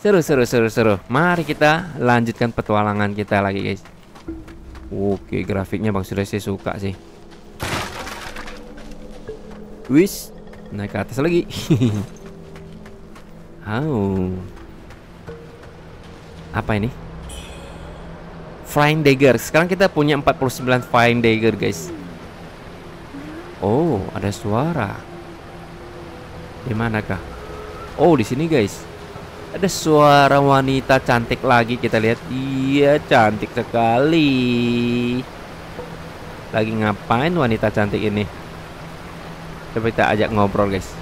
Seru. Mari kita lanjutkan petualangan kita lagi guys. Oke, grafiknya Bang Surya sih suka sih. Wis, naik ke atas lagi. Apa ini? Flying Dagger. Sekarang kita punya 49 Flying Dagger guys. Oh, ada suara. Di manakah? Oh, di sini guys. Ada suara wanita cantik lagi, kita lihat. Iya, cantik sekali. Lagi ngapain wanita cantik ini? Coba kita ajak ngobrol, guys.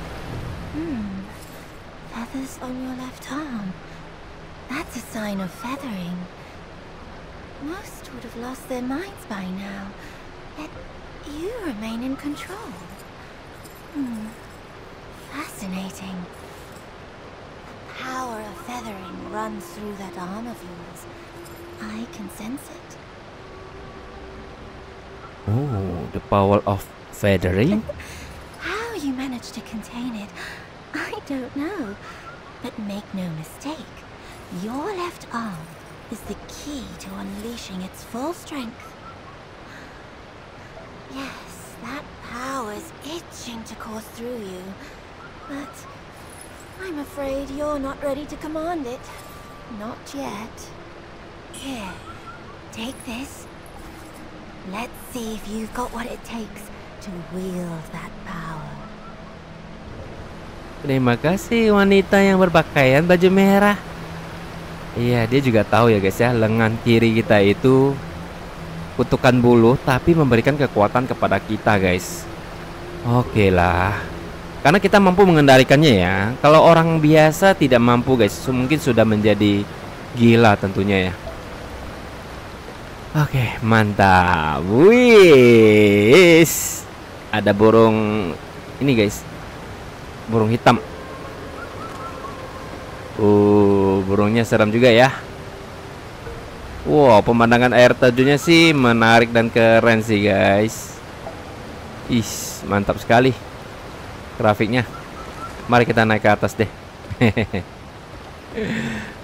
Feathers on your left arm. That's a sign of feathering. Most would have lost their minds by now. Yet you remain in control. Fascinating. Power of feathering runs through that arm of yours. I can sense it. Oh, the power of feathering? How you managed to contain it, I don't know. But make no mistake, your left arm is the key to unleashing its full strength. Yes, that power's itching to course through you, but I'm afraid you're not ready to command it. Not yet. Here, take this. Let's see if you've got what it takes to wield that power. Terima kasih wanita yang berpakaian baju merah. Iya, dia juga tahu ya guys ya, lengan kiri kita itu kutukan buluh tapi memberikan kekuatan kepada kita guys. Oke lah. Karena kita mampu mengendalikannya ya. Kalau orang biasa tidak mampu guys, mungkin sudah menjadi gila tentunya ya. Oke, mantap. Wis. Ada burung ini guys. Burung hitam. Burungnya seram juga ya. Wow, pemandangan air terjunnya sih menarik dan keren sih guys. Mantap sekali grafiknya. Mari kita naik ke atas deh.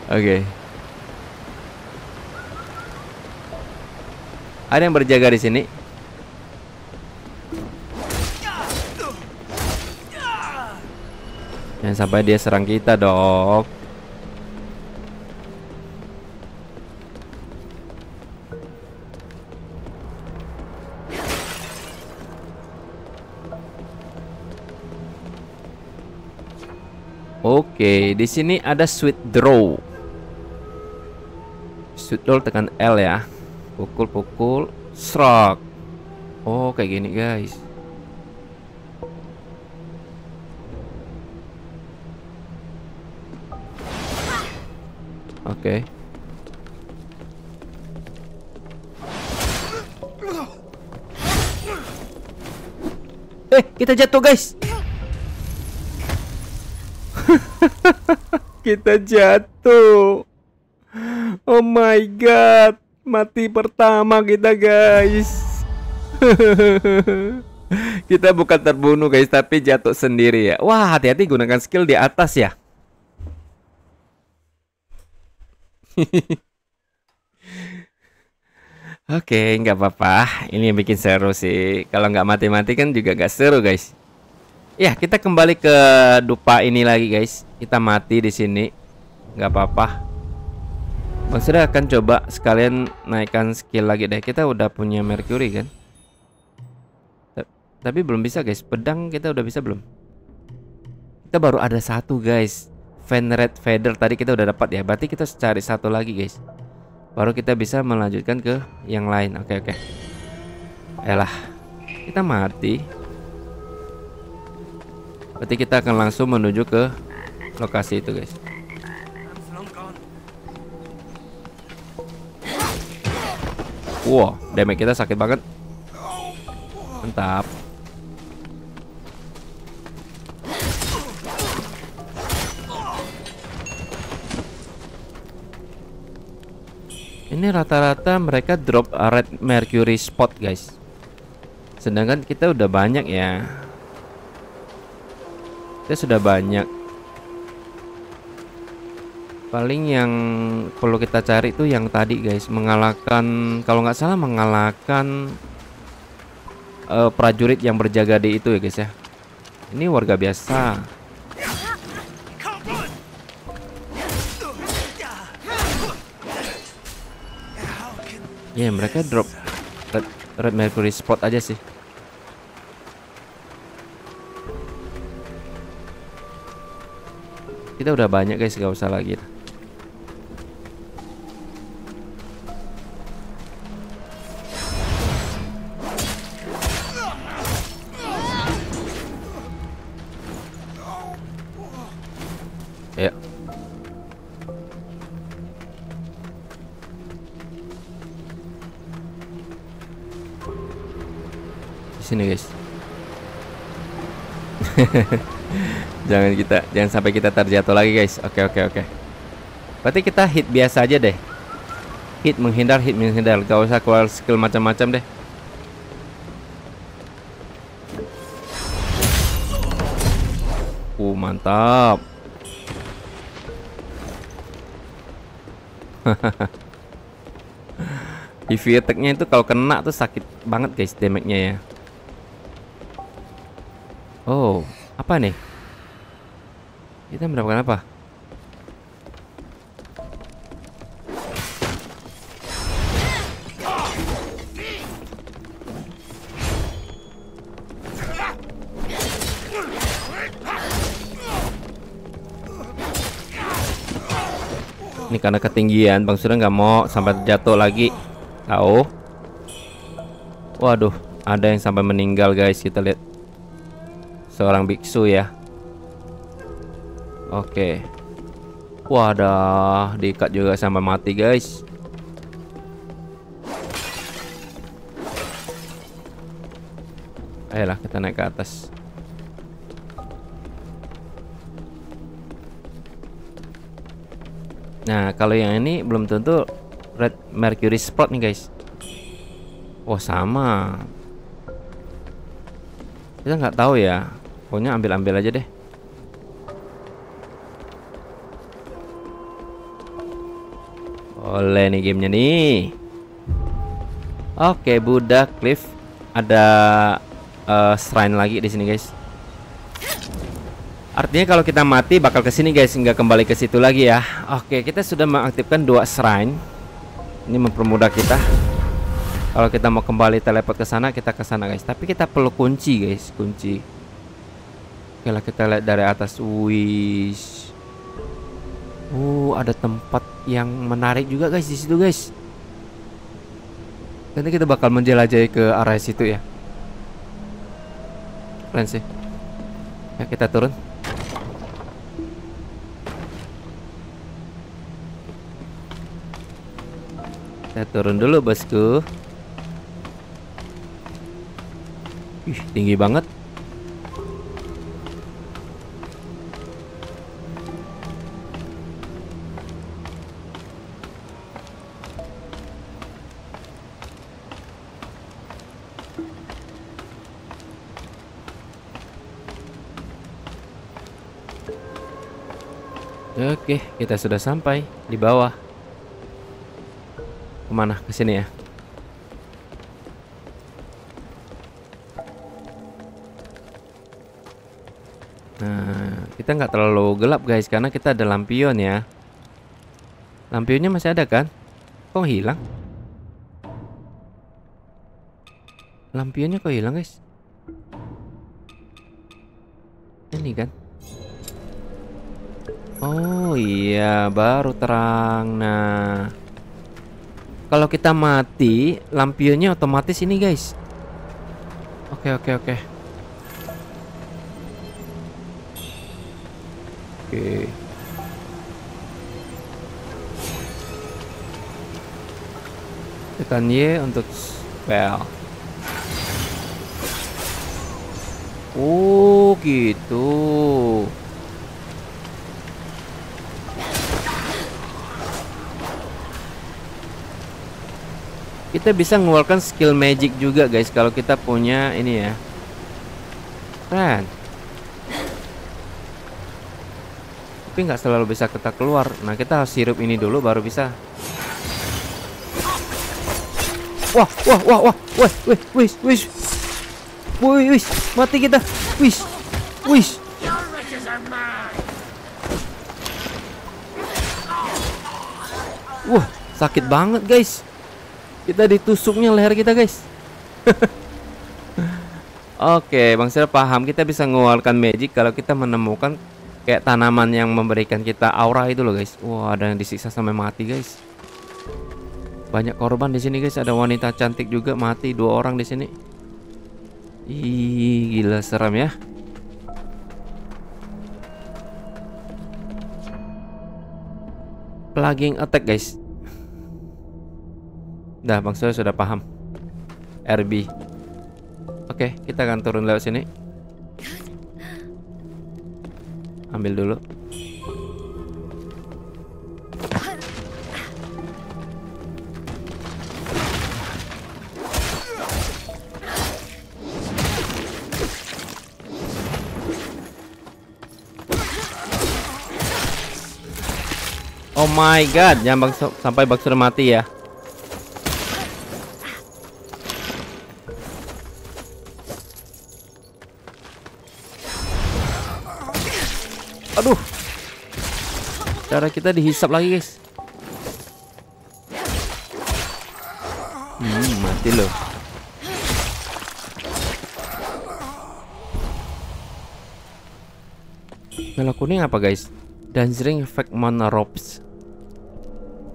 Oke. Ada yang berjaga di sini. Jangan sampai dia serang kita dong. Oke, di sini ada sweet draw. Sweet draw tekan L ya. Pukul, stroke. Oh, kayak gini guys. Oke. Kita jatuh guys. Kita jatuh. Oh my god. Mati pertama kita guys. Kita bukan terbunuh guys, tapi jatuh sendiri ya. Wah, hati-hati gunakan skill di atas ya. Oke, nggak apa-apa. Ini yang bikin seru sih. Kalau nggak mati-mati kan juga nggak seru guys. Ya, kita kembali ke dupa ini lagi guys. Kita mati di sini, nggak apa-apa. Bang Surya akan coba sekalian naikkan skill lagi deh. Kita udah punya Mercury kan. Tapi belum bisa guys. Pedang kita udah bisa belum? Kita baru ada satu guys. Red Feather tadi kita udah dapat ya. Berarti kita cari satu lagi guys. Baru kita bisa melanjutkan ke yang lain. Oke. Ayolah. Kita mati. Berarti kita akan langsung menuju ke lokasi itu guys. Wow, damage kita sakit banget. Mantap. Ini rata-rata mereka drop red mercury spot guys. Sedangkan kita udah banyak ya. Kita sudah banyak. Paling yang perlu kita cari tuh yang tadi guys. Mengalahkan, kalau nggak salah mengalahkan prajurit yang berjaga di itu ya guys ya. Ini warga biasa. Ya mereka drop red mercury spot aja sih. Kita udah banyak guys, gak usah lagi. Ya. Sini guys. jangan sampai kita terjatuh lagi guys. Oke. Berarti kita hit biasa aja deh. Hit menghindar. Gak usah keluar skill macam-macam deh. Mantap. EV attack-nya itu kalau kena tuh sakit banget guys damage-nya ya. Oh, apa nih? Kita mendapatkan apa? Ini karena ketinggian, Bang Surya nggak mau sampai jatuh lagi. Tahu? Waduh, ada yang sampai meninggal guys. Kita lihat. Seorang biksu ya. Oke. Wadah, diikat juga sampai mati guys. Ayolah kita naik ke atas. Nah kalau yang ini belum tentu red mercury spot nih guys. Oh sama. Kita nggak tahu ya. Pokoknya ambil aja deh. Oleh nih gamenya nih. Oke, Buddha Cliff. Ada shrine lagi di sini guys. Artinya kalau kita mati bakal ke sini guys, nggak kembali ke situ lagi ya. Oke, kita sudah mengaktifkan 2 shrine. Ini mempermudah kita. Kalau kita mau kembali teleport ke sana, kita ke sana guys. Tapi kita perlu kunci guys, kunci. Oke lah kita lihat dari atas. Wis. Ada tempat yang menarik juga guys di situ guys. Nanti kita bakal menjelajahi ke arah situ ya. Keren sih. Ya kita turun. Kita turun dulu bosku. Ih, tinggi banget. Oke, kita sudah sampai di bawah. Kemana? Ke sini ya. Nah, kita nggak terlalu gelap guys, karena kita ada lampion ya. Lampionnya masih ada kan? Kok hilang? Lampionnya kok hilang guys? Ini kan? Oh iya, baru terang. Nah, kalau kita mati, lampionnya otomatis ini guys. Oke. Oke. Tekan Y untuk spell. Oh gitu. Kita bisa mengeluarkan skill magic juga guys kalau kita punya ini ya. Keren. Tapi nggak selalu bisa kita keluar. Nah, kita harus hirup ini dulu baru bisa. Wah, wih, mati kita, wih. Wah, sakit banget guys. Kita ditusuknya leher kita guys. Oke, Bang Surya paham. Kita bisa mengeluarkan magic kalau kita menemukan kayak tanaman yang memberikan kita aura itu loh guys. Wah, ada yang disiksa sampai mati guys. Banyak korban di sini guys. Ada wanita cantik juga mati, 2 orang di sini. Ih, gila seram ya. Plugging attack guys. Dah, Bang Surya sudah paham. RB. Oke, kita akan turun lewat sini. Ambil dulu. Oh my god, jangan sampai Bang Surya mati ya. Aduh. Cara kita dihisap lagi guys. Mati loh. Kalau kuning apa guys? Dancing effect mana ropes.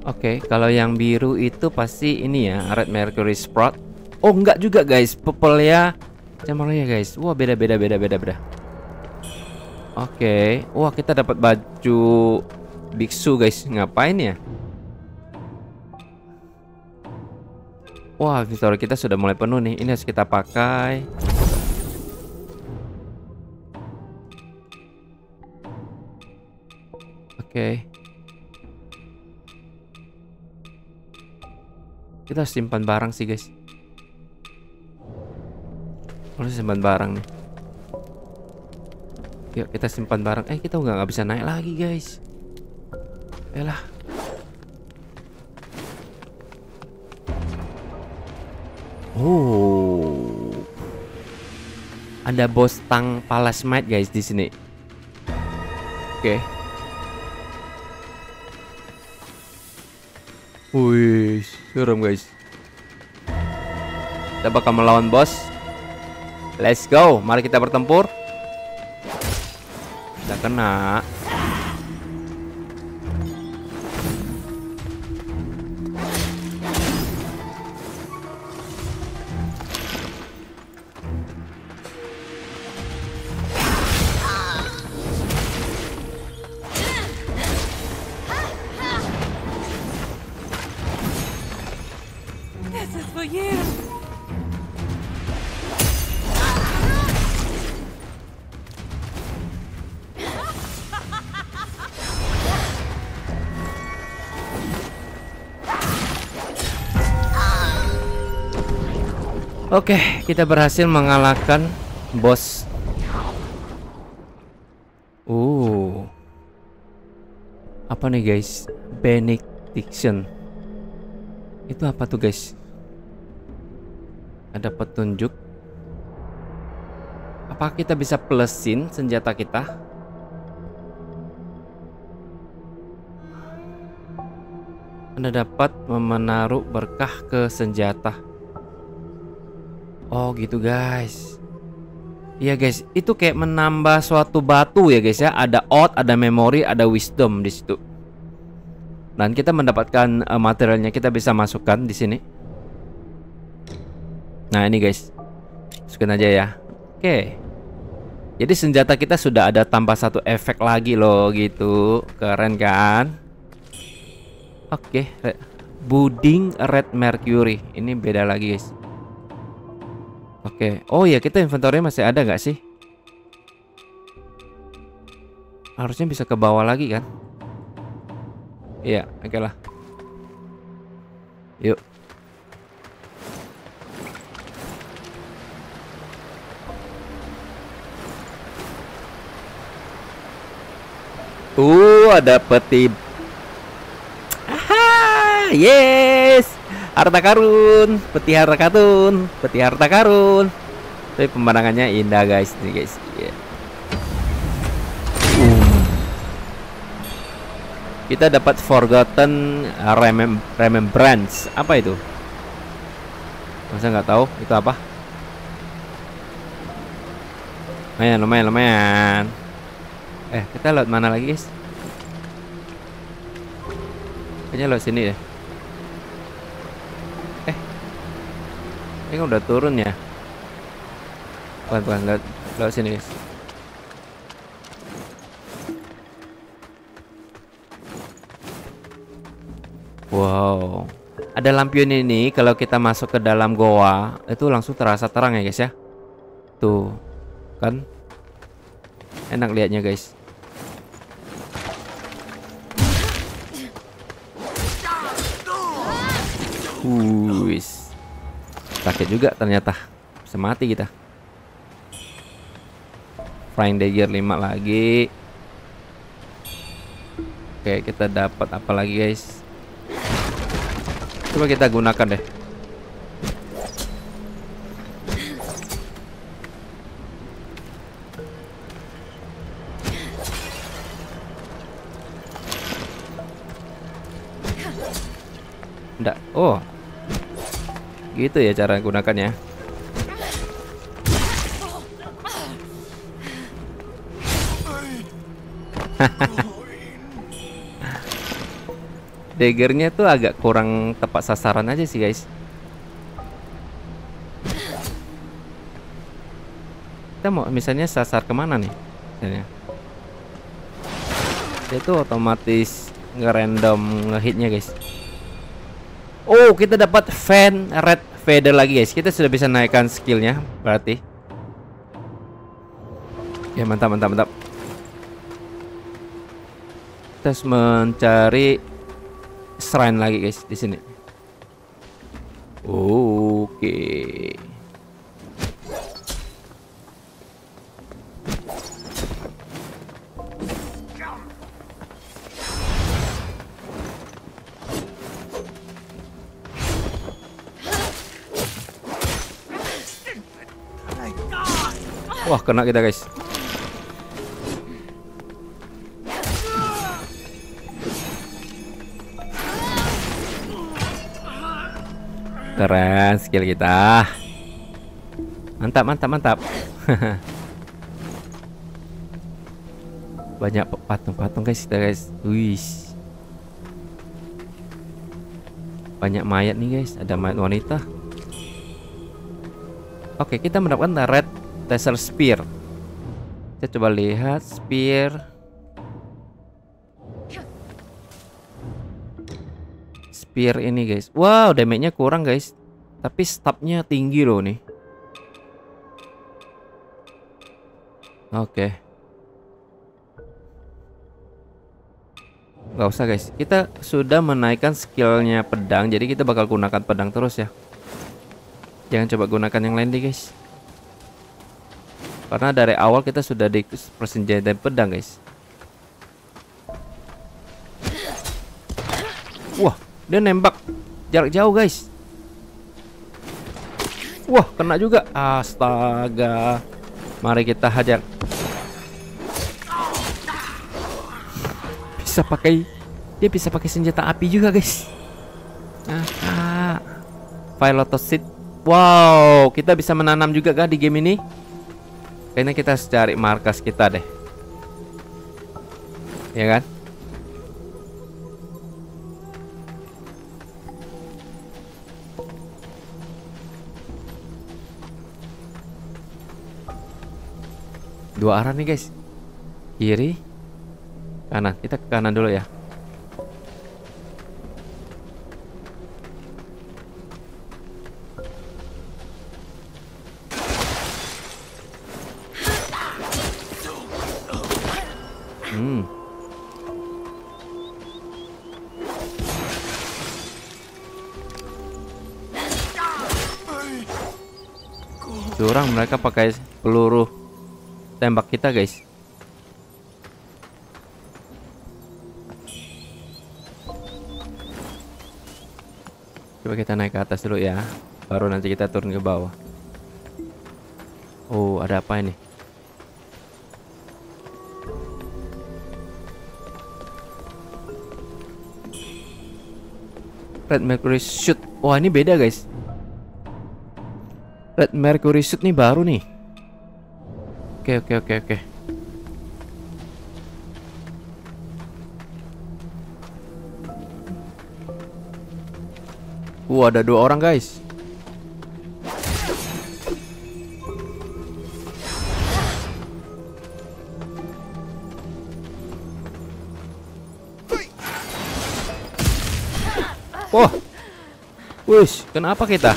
Oke, kalau yang biru itu pasti ini ya, Red Mercury Sprout. Oh, enggak juga guys, purple ya. Camarnya guys. Wah, beda. Oke. Wah, kita dapat baju biksu guys. Ngapain ya? Wah, inventory kita sudah mulai penuh nih. Ini harus kita pakai. Oke. Kita harus simpan barang sih guys. Harus simpan barang nih. Yuk kita simpan barang. Kita nggak bisa naik lagi guys. Elah. Oh. Ada bos tang Palasmite guys di sini. Oke. Wih, serem guys. Kita bakal melawan bos. Let's go, mari kita bertempur. Kita kena. Oke, kita berhasil mengalahkan bos. Apa nih guys? Benediction. Itu apa tuh guys? Ada petunjuk. Apakah kita bisa plusin senjata kita? Anda dapat menaruh berkah ke senjata. Oh gitu guys. Iya guys, itu kayak menambah suatu batu ya guys ya. Ada oath, ada memory, ada wisdom di situ. Dan kita mendapatkan materialnya, kita bisa masukkan di sini. Nah ini guys, masukin aja ya. Oke. Jadi senjata kita sudah ada tambah satu efek lagi loh gitu. Keren kan? Oke, Budding Red Mercury. Ini beda lagi guys. Oke. Oh ya, kita inventory masih ada nggak sih? Harusnya bisa ke bawah lagi kan? Iya, oke lah. Yuk. Ada peti. Aha, yes. Harta karun, peti harta karun, peti harta karun. Tapi pemandangannya indah guys, nih guys. Yeah. Kita dapat Forgotten Remembrance. Apa itu? Masa nggak tahu itu apa? Lumayan. Kita lewat mana lagi guys? Kayaknya lewat sini deh. Ini kan udah turun ya. Bukan lewat sini guys. Wow, ada lampion ini. Kalau kita masuk ke dalam goa itu langsung terasa terang ya guys ya. Tuh kan, enak liatnya guys. Wis, sakit juga ternyata. Bisa mati kita. Flying Dagger 5 lagi. Oke, kita dapat apa lagi guys? Coba kita gunakan deh. Nggak. Oh, gitu ya cara gunakannya. Daggernya tuh agak kurang tepat sasaran aja sih guys. Kita mau misalnya sasar kemana nih misalnya. Dia tuh otomatis ngerandom ngehitnya guys. Oh, kita dapat Red Feather lagi guys. Kita sudah bisa naikkan skillnya berarti. Ya mantap. Kita harus mencari shrine lagi guys di sini. Oke. Wah, kena kita guys. Keren skill kita. Mantap. Banyak patung-patung guys kita guys. Wih. Banyak mayat nih guys. Ada mayat wanita. Oke, kita mendapatkan Red Taser Spear. Kita coba lihat spear. Spear ini guys. Wow, damage-nya kurang guys. Tapi stabnya tinggi loh nih. Oke. Gak usah guys. Kita sudah menaikkan skillnya pedang. Jadi kita bakal gunakan pedang terus ya. Jangan coba gunakan yang lain deh guys. Karena dari awal kita sudah di persenjataan pedang guys. Wah, dia nembak jarak jauh guys. Wah, kena juga. Astaga. Mari kita hajar. Dia bisa pakai senjata api juga guys. Sampai Lotus Seed. Wow, kita bisa menanam juga kah di game ini? Kayaknya kita harus cari markas kita deh. Ya kan? Dua arah nih guys. Kiri, kanan. Kita ke kanan dulu ya. Curang mereka pakai peluru tembak kita guys. Coba kita naik ke atas dulu ya, baru nanti kita turun ke bawah. Oh, ada apa ini? Red Mercury Suit. Wah, ini beda guys. Red Mercury Suit nih baru nih. Oke. Ada 2 orang guys. Wah. Wush, kenapa kita?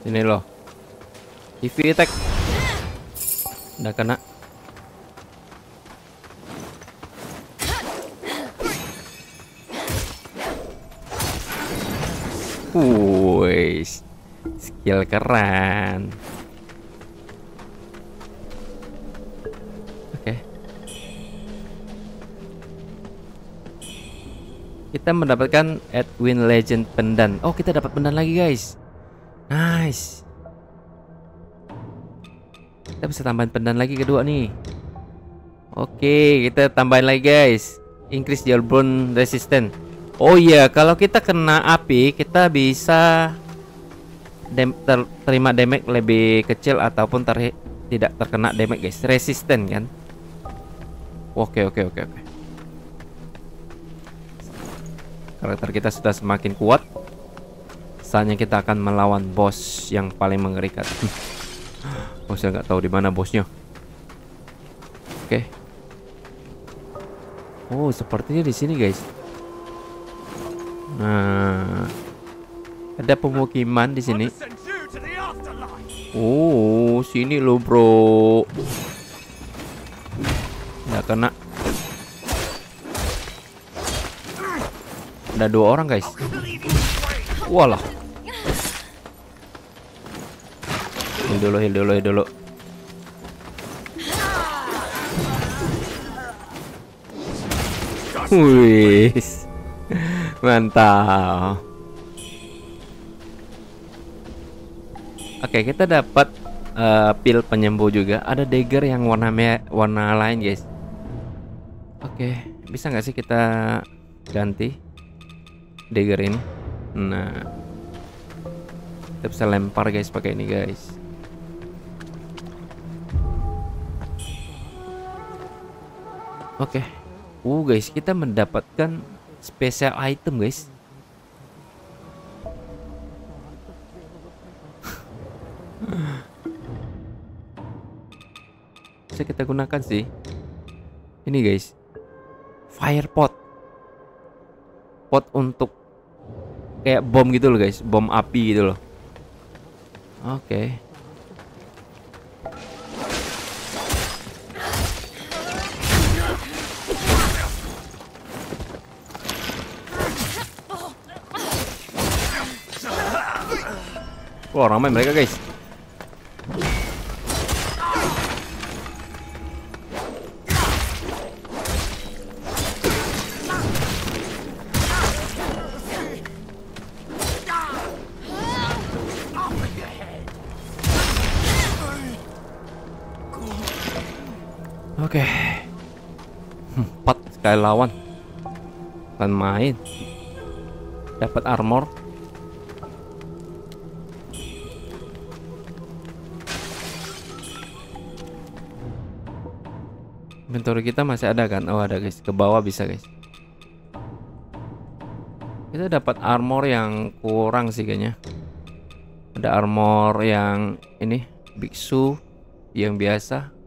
Ini loh, EV attack. Udah kena. Wuih, skill keren. Oke. Kita mendapatkan Edwin Legend Pendant. Oh, kita dapat pendant lagi guys. Nice. Kita bisa tambahin pendant lagi kedua nih. Oke, kita tambahin lagi guys. Increase your burn resistance. Oh iya, kalau kita kena api, kita bisa terima damage lebih kecil ataupun tidak terkena damage guys. Resisten kan? Oke. Karakter kita sudah semakin kuat. Saatnya kita akan melawan bos yang paling mengerikan. Oh, saya nggak tahu di mana bosnya. Oke. Oh, sepertinya di sini guys. Nah, ada pemukiman di sini. Oh, sini loh bro. Nggak kena. Ada 2 orang guys. Walah. Heal dulu. Wih, mantap. Oke, kita dapat pil penyembuh juga. Ada dagger yang warna lain guys. Oke, bisa nggak sih kita ganti dagger ini? Nah, kita bisa lempar guys pakai ini guys. Oke. Guys, kita mendapatkan special item guys. Bisa kita gunakan sih. Ini guys, fire pot. Pot untuk kayak bom gitu loh guys, bom api gitu loh. Oke. Wah, ramai mereka guys. Oke. 4 sekali lawan. Bukan main. Dapat armor. Inventory kita masih ada kan? Oh ada guys, ke bawah bisa guys. Kita dapat armor yang kurang sih kayaknya. Ada armor yang ini biksu yang biasa.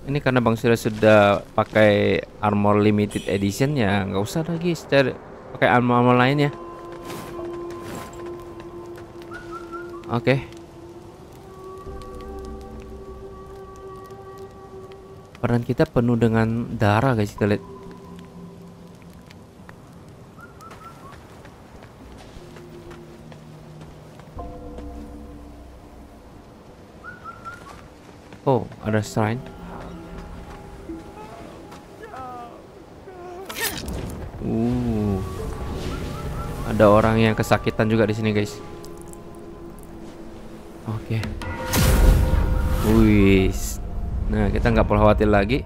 Ini karena Bang Surya sudah pakai armor limited edition ya, nggak usah lagi pakai armor lain ya. Oke. Badan kita penuh dengan darah guys, kita lihat. Oh, ada shrine. Ada orang yang kesakitan juga di sini guys. Oke. Wih. Nah, kita nggak perlu khawatir lagi.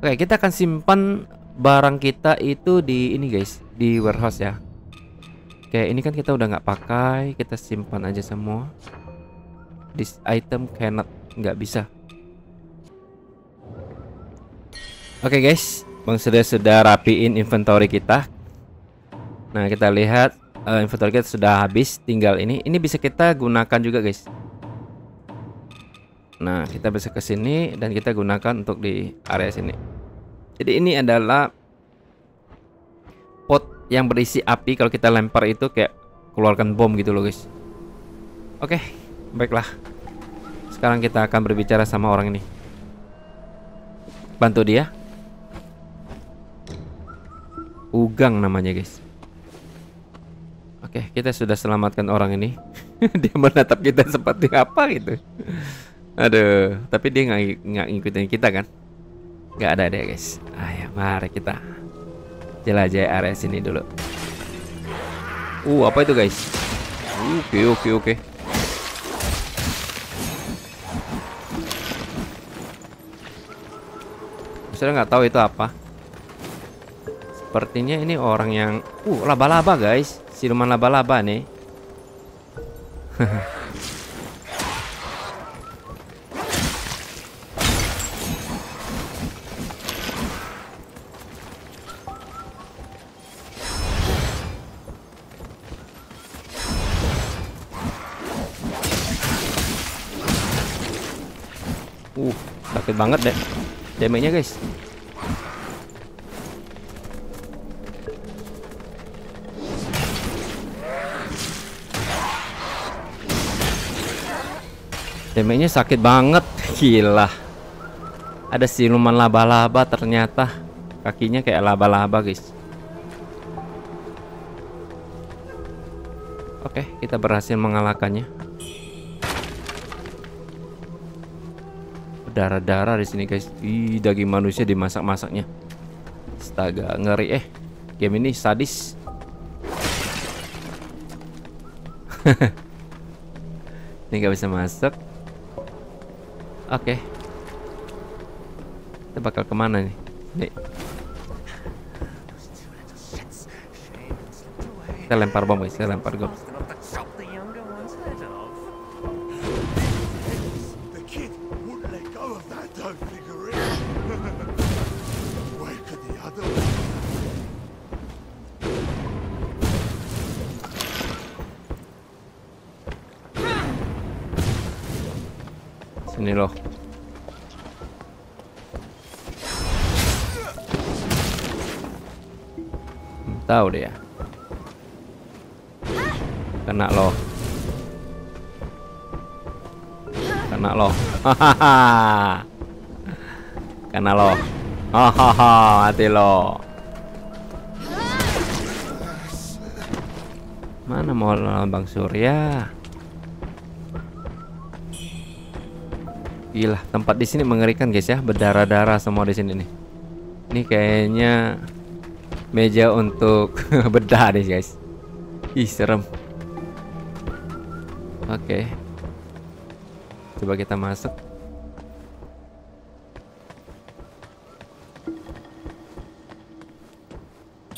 Oke, kita akan simpan barang kita itu di ini guys, di warehouse ya. Oke, ini kan kita udah nggak pakai, kita simpan aja semua. This item cannot, nggak bisa. Oke guys, Bang sudah rapiin inventory kita. Nah, kita lihat inventory kita sudah habis, tinggal ini bisa kita gunakan juga guys. Nah, kita bisa ke sini dan kita gunakan untuk di area sini. Jadi ini adalah pot yang berisi api. Kalau kita lempar itu kayak keluarkan bom gitu loh guys. Oke, baiklah. Sekarang kita akan berbicara sama orang ini. Bantu dia. Ugang namanya guys. Oke, kita sudah selamatkan orang ini. Dia menatap kita seperti apa gitu. Aduh, tapi dia nggak ngikutin kita kan? Nggak ada deh guys. Ayo, mari kita jelajah area sini dulu. Apa itu guys? Oke. Saya nggak tahu itu apa. Sepertinya ini orang yang laba-laba guys. Siluman laba-laba nih. Sakit banget deh damage-nya guys. Damage-nya sakit banget, gila. Ada siluman laba-laba ternyata. Kakinya kayak laba-laba guys. Oke, kita berhasil mengalahkannya. Darah-darah di sini guys. Daging manusia dimasak-masaknya. Astaga, ngeri game ini sadis. Ini nggak bisa masuk. Oke. Kita bakal kemana nih? Kita lempar bom guys, kita lempar bom. Sini loh. Tahu deh ya. Kena loh. Kena loh. Hahaha. Kena loh. Hahaha, mati loh. Mana mau lawan Bang Surya? Gila, tempat di sini mengerikan guys ya, berdarah-darah semua di sini nih. Ini kayaknya meja untuk bedah deh guys. Ih, serem. Oke. Coba kita masuk.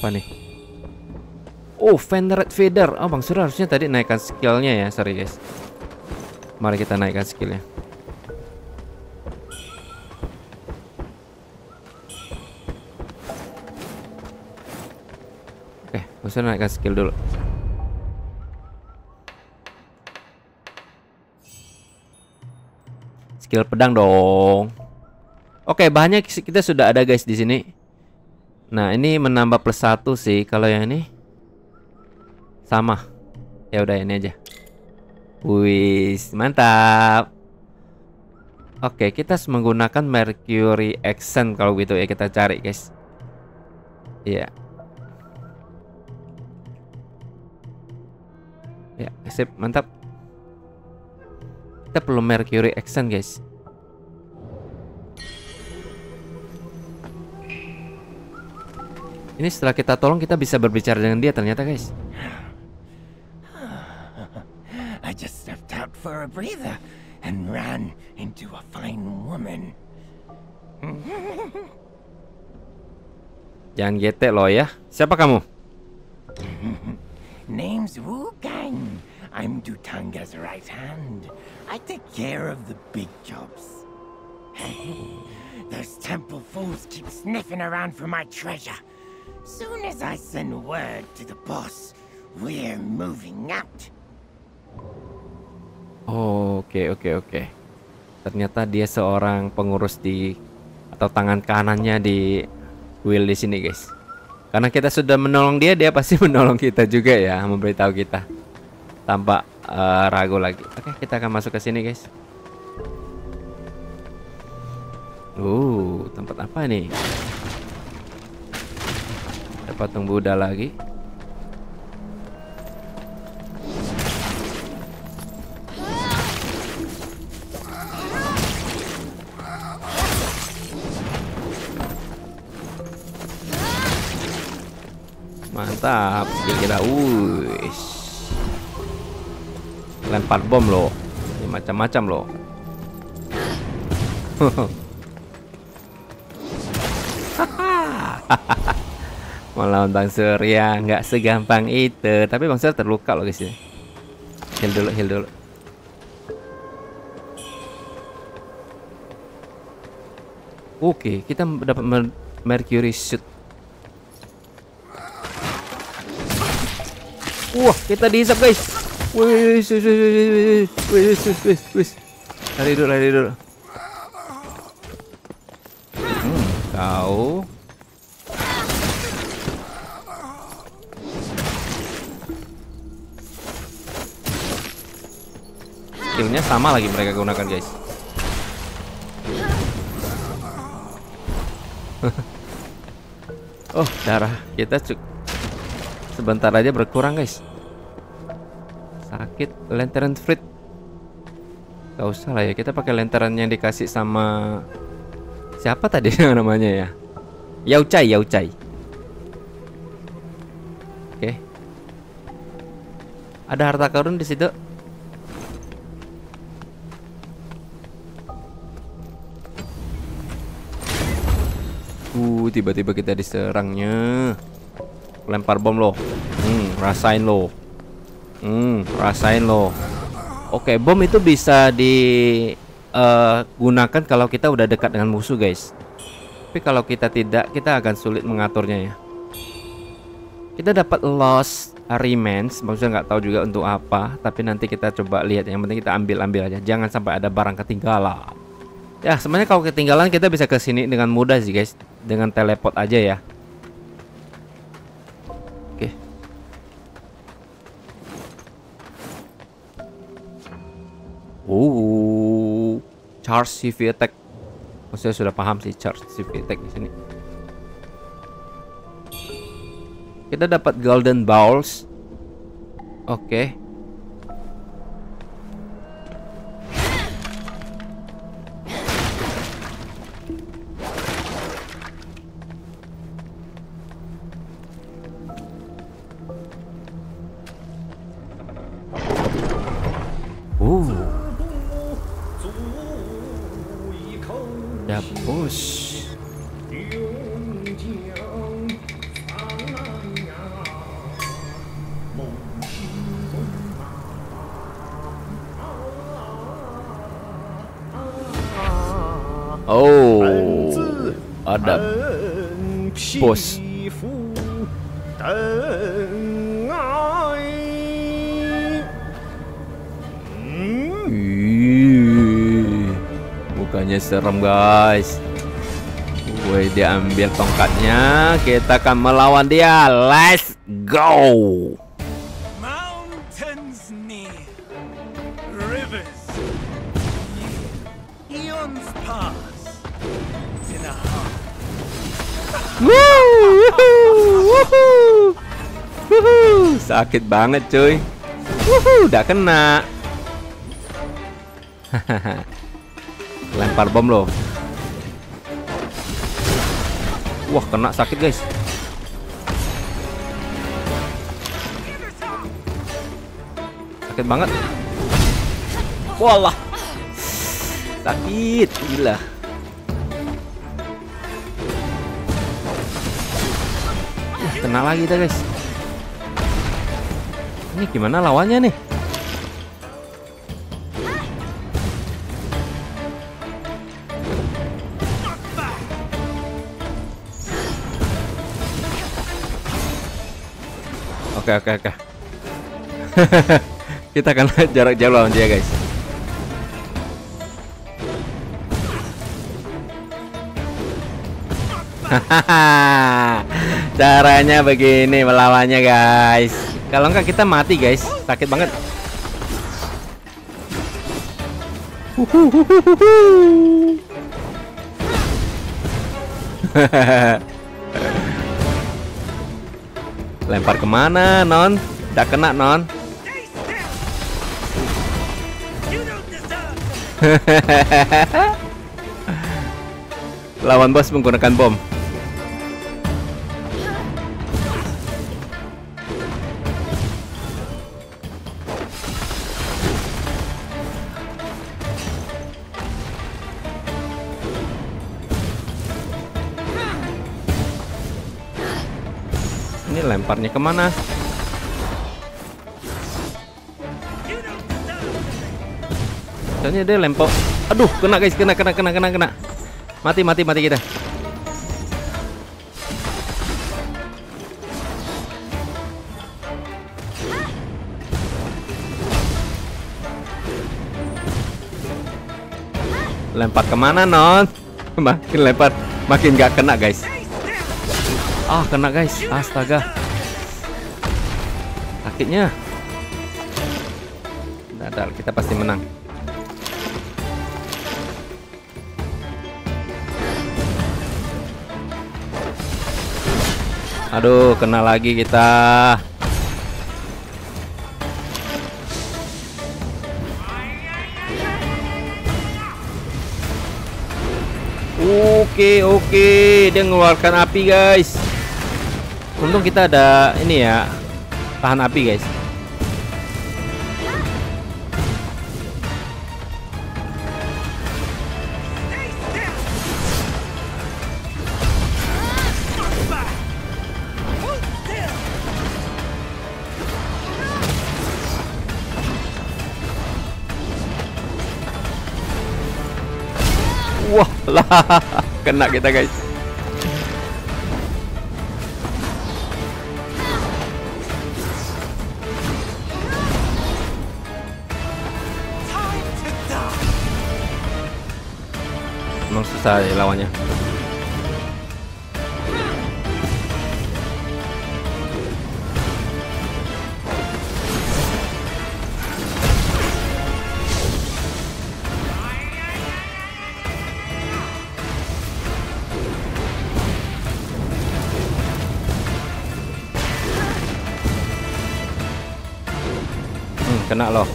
apa nih? Oh, Venerate Feather. Oh, Bang Surya harusnya tadi naikkan skillnya ya. Sorry guys. Mari kita naikkan skillnya. Oke, Bang Surya naikkan skill dulu. Skill pedang dong. Oke, bahannya kita sudah ada guys di sini. Nah, ini menambah +1 sih. Kalau yang ini sama. Ya udah ini aja. Wis, mantap. Oke, kita harus menggunakan Mercury Accent kalau gitu ya, kita cari guys. Iya. Ya, sip, mantap. Kita perlu Mercury Accent guys. Ini setelah kita tolong, kita bisa berbicara dengan dia ternyata guys. I just stepped out for a breather and ran into a fine woman. Jangan gete lo ya. Siapa kamu? Name's Wu Gang. I'm Dutanga's right hand. I take care of the big jobs. Those temple fools keep sniffing around for my treasure. Soon as I send word to the boss, we're moving out. Oke. Ternyata dia seorang pengurus di atau tangan kanannya di Will di sini guys. Karena kita sudah menolong dia, dia pasti menolong kita juga ya, memberitahu kita tanpa ragu lagi. Oke, kita akan masuk ke sini guys. Tempat apa nih? Ada patung Buddha lagi. Mantap, skill kita. Lempar bom loh. Ini macam-macam loh. Melawan Bang Surya nggak segampang itu. Tapi Bang Surya terluka loh guys ya. Heal dulu. Oke, kita dapat Mercury Suit. Wah, kita dihisap guys. Wis. Lari dulu. Kau. Skillnya sama lagi mereka gunakan guys. Oh, darah kita sebentar aja berkurang guys. Sakit. Lantern fruit. Gak usah lah ya, kita pakai lantern yang dikasih sama siapa tadi namanya ya? Yao Cai. Oke. Ada harta karun di situ. Tiba-tiba kita diserangnya. Lempar bom loh. Rasain loh. Oke, bom itu bisa digunakan kalau kita udah dekat dengan musuh guys. Tapi kalau kita tidak, kita akan sulit mengaturnya ya. Kita dapat lost remains, maksudnya nggak tahu juga untuk apa. Tapi nanti kita coba lihat. Yang penting kita ambil aja. Jangan sampai ada barang ketinggalan. Ya sebenarnya kalau ketinggalan kita bisa ke sini dengan mudah sih guys. Dengan teleport aja ya. Oke. Charge CV attack. Saya sudah paham sih charge CV attack di sini. Kita dapat golden balls. Oke. Oh, ada bos. Mukanya serem guys. Woi, dia ambil tongkatnya. Kita akan melawan dia. Let's go. Mountains near, rivers near, eons pass in a heart. Sakit banget cuy. Udah kena. Lempar bom loh. Wah, kena sakit guys. Sakit banget. Walah. Sakit gila. Kena lagi dah guys. Ini gimana lawannya nih? Oke. Kita akan jarak jauh lawan dia guys. Caranya begini melawannya guys. Kalau enggak kita mati guys. Sakit banget. Lempar kemana non? Tidak kena non. Lawan bos menggunakan bom. Ini lemparnya kemana? Soalnya dia lempar. Aduh, kena guys, kena. Mati kita. Lempar kemana non? Makin lempar, makin gak kena guys. Ah, kena guys. Astaga. Sakitnya. Dadal, kita pasti menang. Aduh, kena lagi kita. Oke. Dia mengeluarkan api guys. Untung kita ada ini ya, tahan api guys. Wah lah, kena kita guys. Emang susah ya lawannya. Kena loh.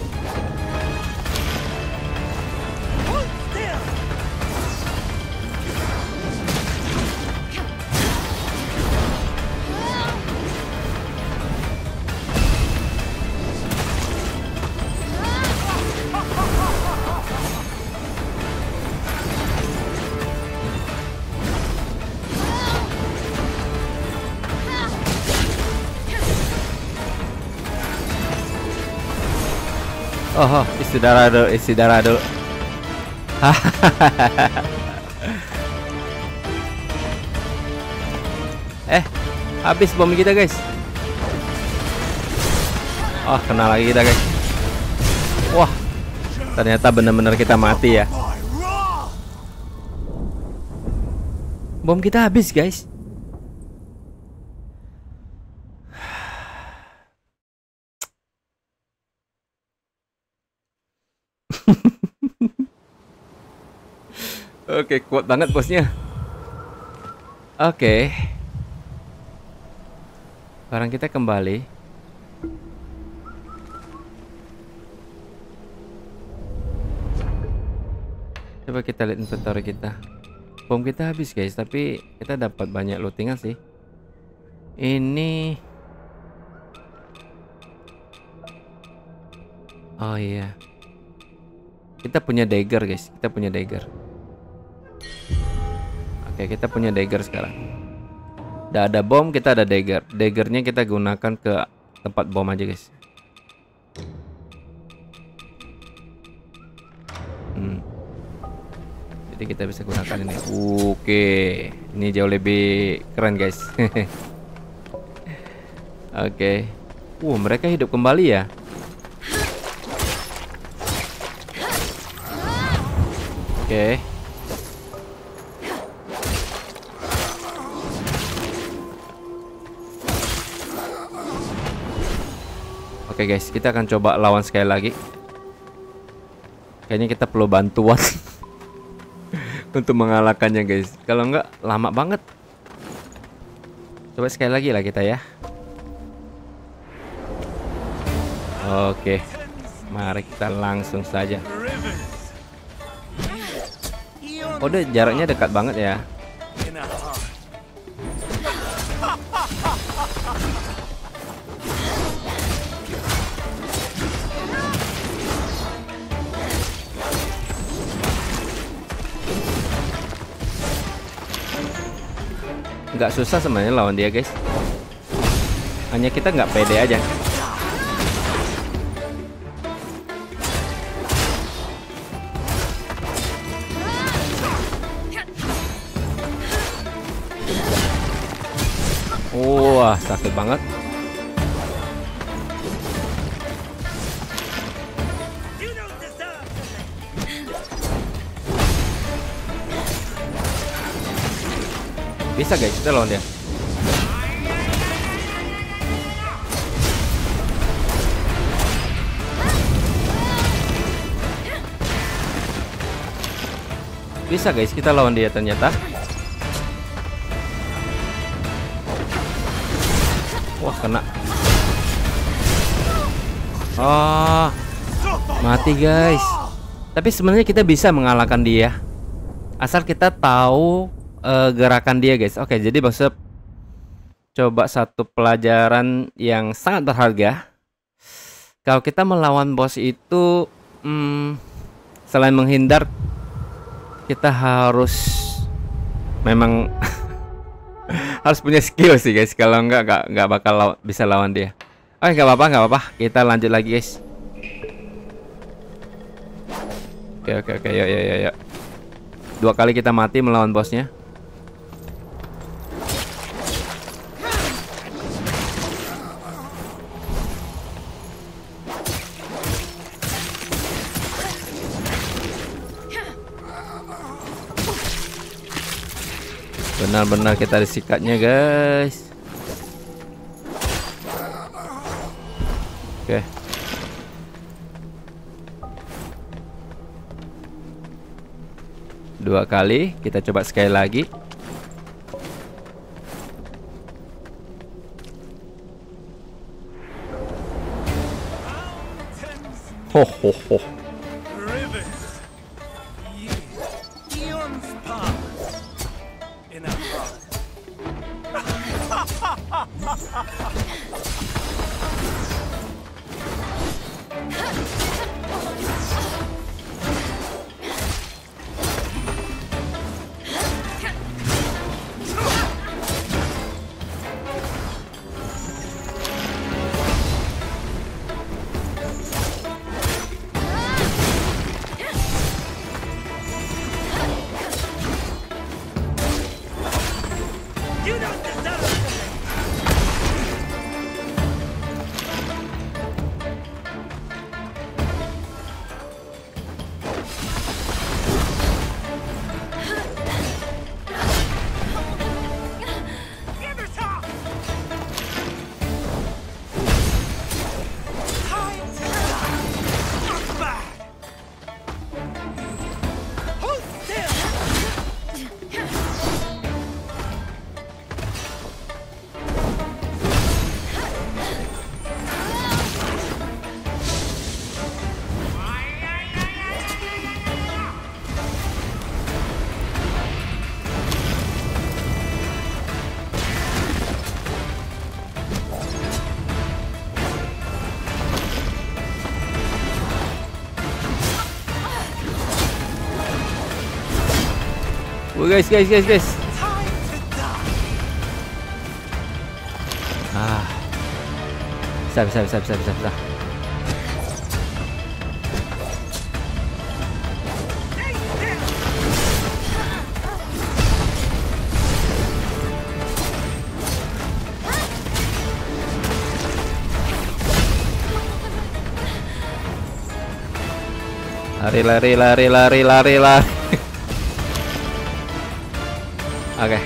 Oh, isi darah dulu. Habis bom kita guys. Oh, kena lagi kita guys. Wah, ternyata benar-benar kita mati ya. Bom kita habis guys. Oke, kuat banget bosnya. Oke. Barang kita kembali. Coba kita lihat inventory kita. Bom kita habis guys, tapi kita dapat banyak lootingan sih. Ini. Oh iya. Kita punya dagger guys, kita punya dagger. Oke, kita punya dagger sekarang. Udah ada bom, kita ada dagger. Daggernya kita gunakan ke tempat bom aja guys. Jadi kita bisa gunakan ini. Oke, ini jauh lebih keren guys. Oke. Mereka hidup kembali ya. Oke. Oke guys, kita akan coba lawan sekali lagi. Kayaknya kita perlu bantuan untuk mengalahkannya guys. Kalau enggak lama banget. Coba sekali lagi lah kita ya. Oke, mari kita langsung saja. Oh, jaraknya dekat banget ya. Nggak susah sebenarnya lawan dia guys. Hanya kita nggak pede aja. Wah, sakit banget. Bisa guys, kita lawan dia. Bisa guys, kita lawan dia ternyata. Wah, kena. Oh, mati guys. Tapi sebenarnya kita bisa mengalahkan dia, asal kita tahu gerakan dia guys. Oke, jadi Bang Sup coba satu pelajaran yang sangat berharga. Kalau kita melawan bos itu, selain menghindar, kita harus memang harus punya skill sih guys. Kalau nggak bakal bisa lawan dia. Oke, nggak apa-apa. Kita lanjut lagi guys. Oke, yuk. 2 kali kita mati melawan bosnya. Benar-benar kita disikatnya guys. Oke. Dua kali, kita coba sekali lagi. Ho. Oh, guys. Bisa. Lari. Oke.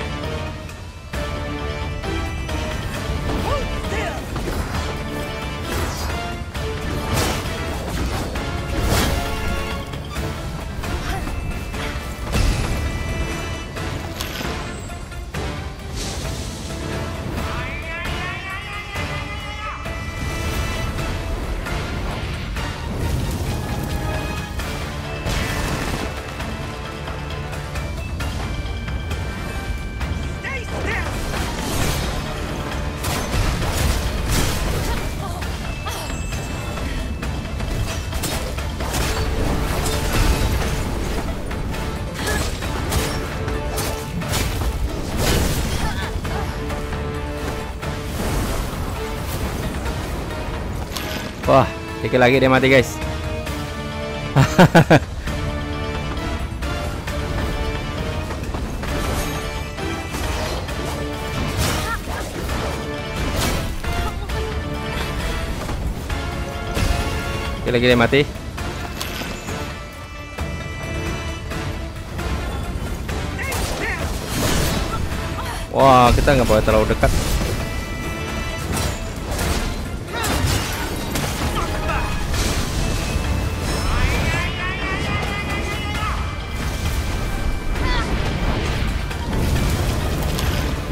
Wah, dikit lagi dia mati, guys. Dikit lagi dia mati. Wah, kita nggak boleh terlalu dekat.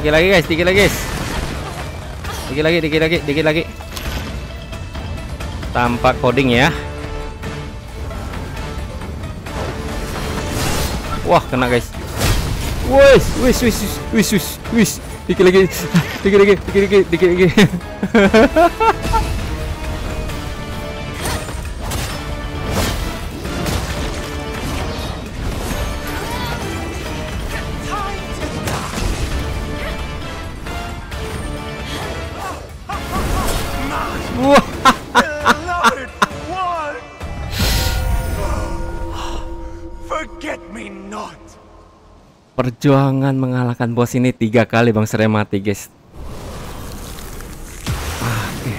Dikit lagi guys. Dikit lagi. Tampak coding ya. Wah, kena guys. Wis. Dikit lagi. Perjuangan mengalahkan bos ini 3 kali Bang Surya mati, guys. Oke.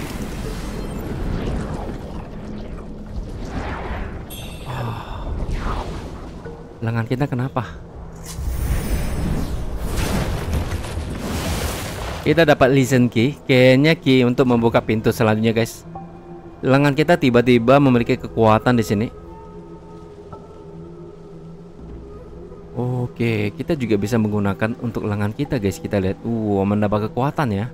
Lengan kita kenapa? Kita dapat listen key, kayaknya key untuk membuka pintu selanjutnya, guys. Lengan kita tiba-tiba memiliki kekuatan di sini. Oke, kita juga bisa menggunakan untuk lengan kita, guys. Kita lihat, menambah kekuatan ya.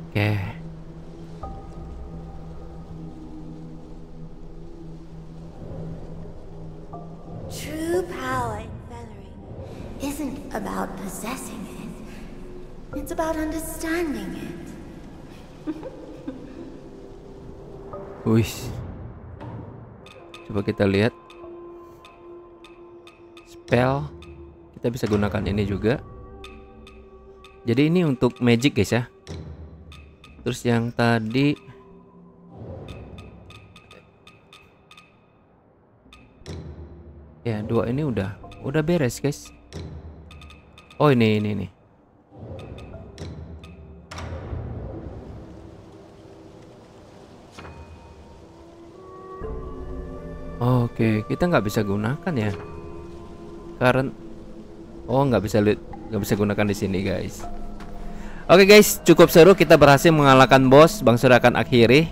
Oke. True power in feathering isn't about possessing it. It's about understanding it. Wih. Coba kita lihat. Spell kita bisa gunakan ini juga. Jadi ini untuk magic, guys ya. Terus yang tadi ya, 2 ini udah beres, guys. Oh, ini. Oke, kita nggak bisa gunakan ya. Karena nggak bisa gunakan di sini, guys. Oke, guys, cukup seru, kita berhasil mengalahkan bos. Bang Surya akan akhiri.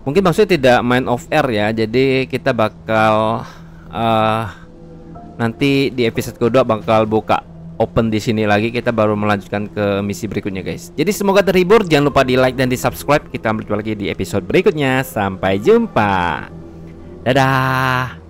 Mungkin Bang Surya tidak main off air ya, jadi kita bakal nanti di episode kedua bakal buka open di sini lagi. Kita baru melanjutkan ke misi berikutnya, guys. Jadi semoga terhibur, jangan lupa di like dan di subscribe. Kita berjumpa lagi di episode berikutnya. Sampai jumpa. Dadah.